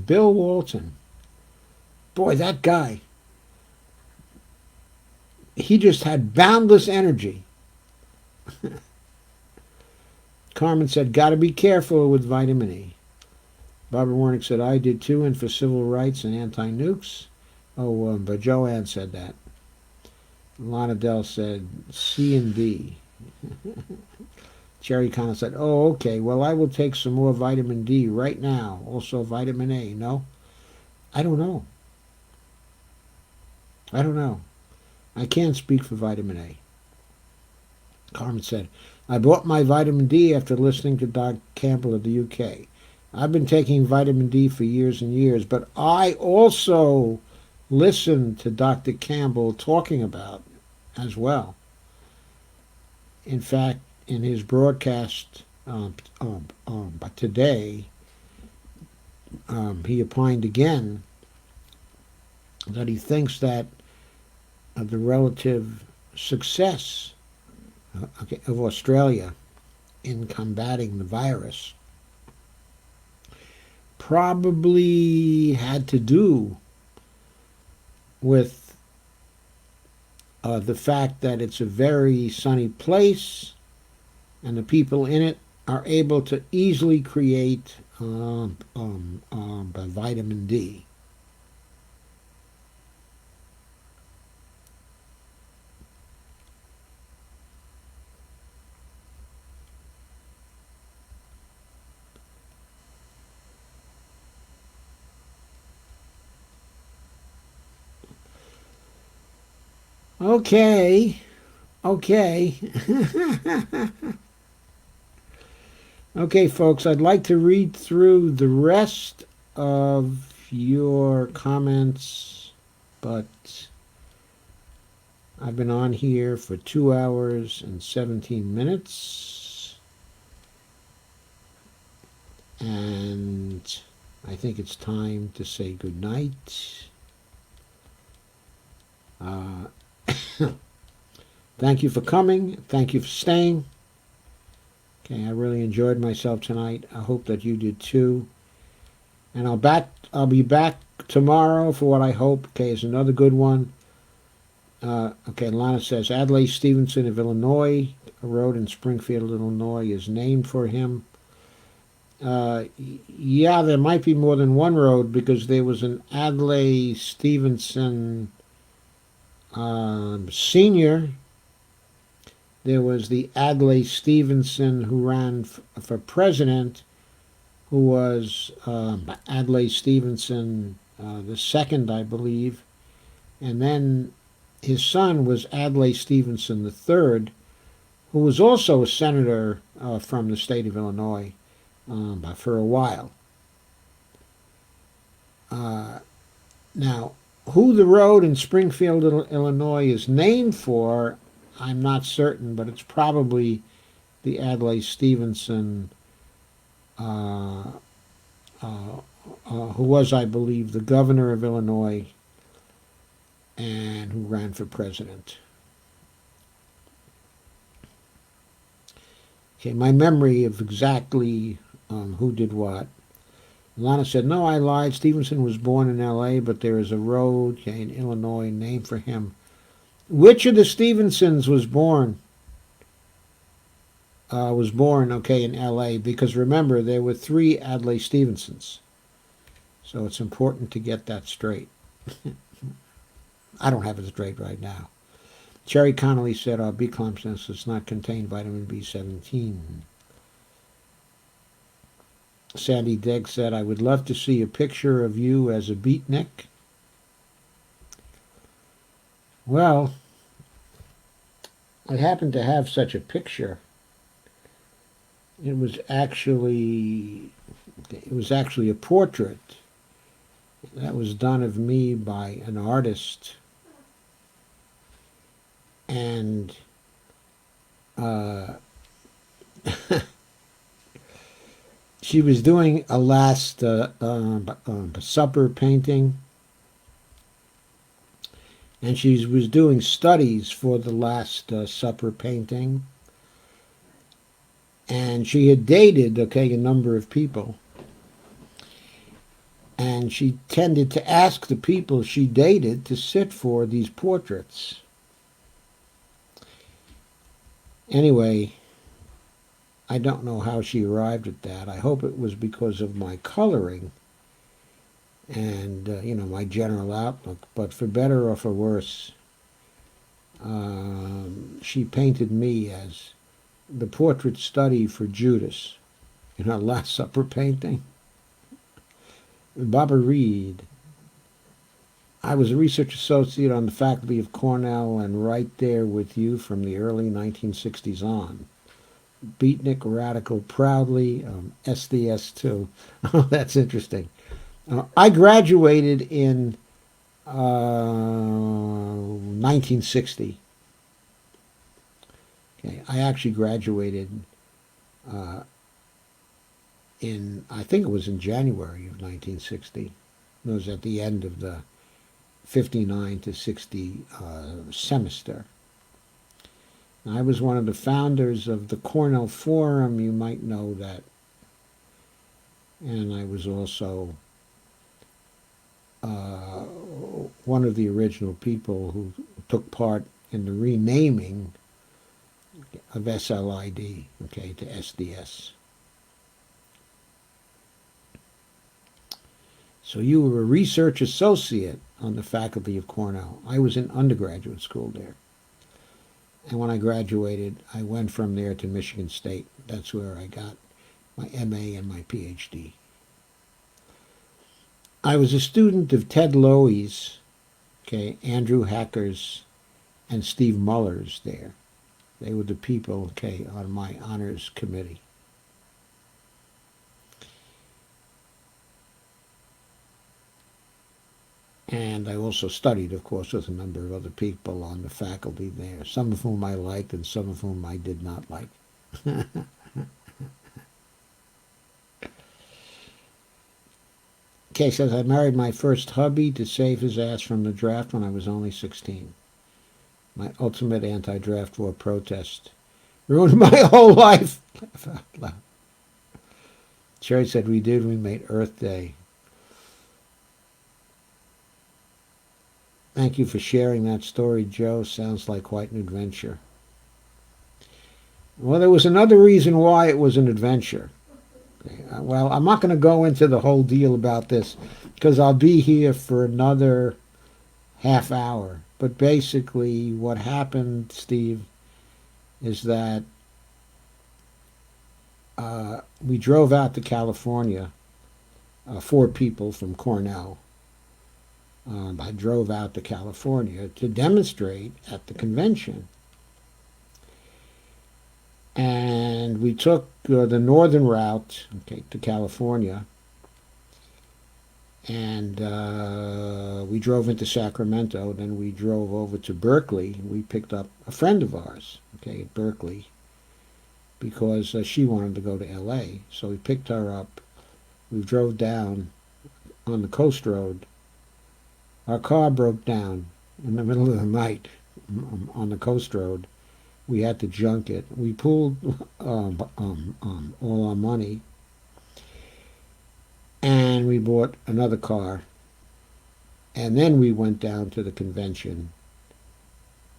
Bill Walton. Boy, that guy. He just had boundless energy. Carmen said, got to be careful with vitamin E. Barbara Warnick said, I did too, and for civil rights and anti-nukes. Oh, but Joanne said that. Lana Dell said, C and D. Jerry Connell said, oh, okay, well, I will take some more vitamin D right now. Also vitamin A, no? I don't know. I don't know. I can't speak for vitamin A. Carmen said, I bought my vitamin D after listening to Dr. Campbell of the UK. I've been taking vitamin D for years and years, but I also listened to Dr. Campbell talking about as well. In fact, in his broadcast today, he opined again that he thinks that the relative success of Australia in combating the virus probably had to do with the fact that it's a very sunny place and the people in it are able to easily create vitamin D. Okay. Okay, folks, I'd like to read through the rest of your comments, but I've been on here for 2 hours and 17 minutes, and I think it's time to say good night. Thank you for coming. Thank you for staying. Okay, I really enjoyed myself tonight. I hope that you did too. And I'll be back tomorrow for what I hope, okay, is another good one. Okay, Lana says, Adlai Stevenson of Illinois, a road in Springfield, Illinois, is named for him. Yeah, there might be more than one road because there was an Adlai Stevenson Senior. There was the Adlai Stevenson who ran for president, who was Adlai Stevenson the second, I believe. And then his son was Adlai Stevenson the third, who was also a senator from the state of Illinois for a while. Now, who the road in Springfield, Illinois is named for, I'm not certain, but it's probably the Adlai Stevenson, who was, I believe, the governor of Illinois and who ran for president. Okay, my memory of exactly who did what. Lana said, no, I lied. Stevenson was born in L.A., but there is a road in Illinois named for him. Which of the Stevensons was born? In L.A., because remember, there were 3 Adlai Stevensons. So it's important to get that straight. I don't have it straight right now. Cherry Connolly said, our B complex does not contain vitamin B17. Sandy Degg said, I would love to see a picture of you as a beatnik. Well, I happen to have such a picture. It was actually a portrait that was done of me by an artist, and she was doing a Last Supper painting, and she was doing studies for the Last Supper painting, and she had dated, a number of people, and she tended to ask the people she dated to sit for these portraits. Anyway, I don't know how she arrived at that. I hope it was because of my coloring and, my general outlook. But for better or for worse, she painted me as the portrait study for Judas in her Last Supper painting. Barbara Reed. I was a research associate on the faculty of Cornell and right there with you from the early 1960s on. Beatnik Radical proudly, SDS too. Oh, that's interesting. I graduated in 1960. Okay, I actually graduated uh, I think it was in January of 1960. It was at the end of the 59 to 60 semester. I was one of the founders of the Cornell Forum. You might know that. And I was also uh, one of the original people who took part in the renaming of SLID, okay, to SDS. So you were a research associate on the faculty of Cornell. I was in undergraduate school there. And when I graduated, I went from there to Michigan State. That's where I got my MA and my PhD. I was a student of Ted Lowy's, okay, Andrew Hacker's, and Steve Muller's there. They were the people, okay, on my honors committee. And I also studied, of course, with a number of other people on the faculty there, some of whom I liked and some of whom I did not like. Okay, says I married my first hubby to save his ass from the draft when I was only 16. My ultimate anti-draft war protest ruined my whole life. Laugh out loud. Sherry said we made Earth Day. Thank you for sharing that story, Joe. Sounds like quite an adventure. Well, there was another reason why it was an adventure. Well, I'm not going to go into the whole deal about this because I'll be here for another half hour. But basically, what happened, Steve, is that we drove out to California, 4 people from Cornell. I drove out to California to demonstrate at the convention. And we took the northern route, okay, to California. And we drove into Sacramento. Then we drove over to Berkeley. We picked up a friend of ours, okay, at Berkeley, because she wanted to go to L.A. So we picked her up. We drove down on the coast road. Our car broke down in the middle of the night on the coast road. We had to junk it. We pooled all our money, and we bought another car. And then we went down to the convention,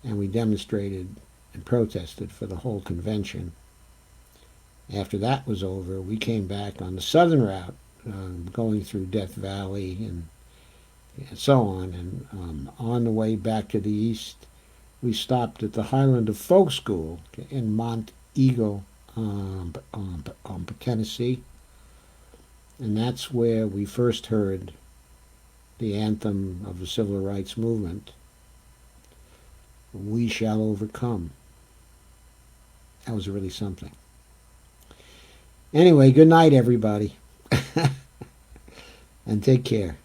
and we demonstrated and protested for the whole convention. After that was over, we came back on the southern route, going through Death Valley and so on. And on the way back to the east, we stopped at the Highlander Folk School in Mont Eagle, Tennessee. And that's where we first heard the anthem of the Civil Rights Movement, "We Shall Overcome." That was really something. Anyway, good night, everybody. And take care.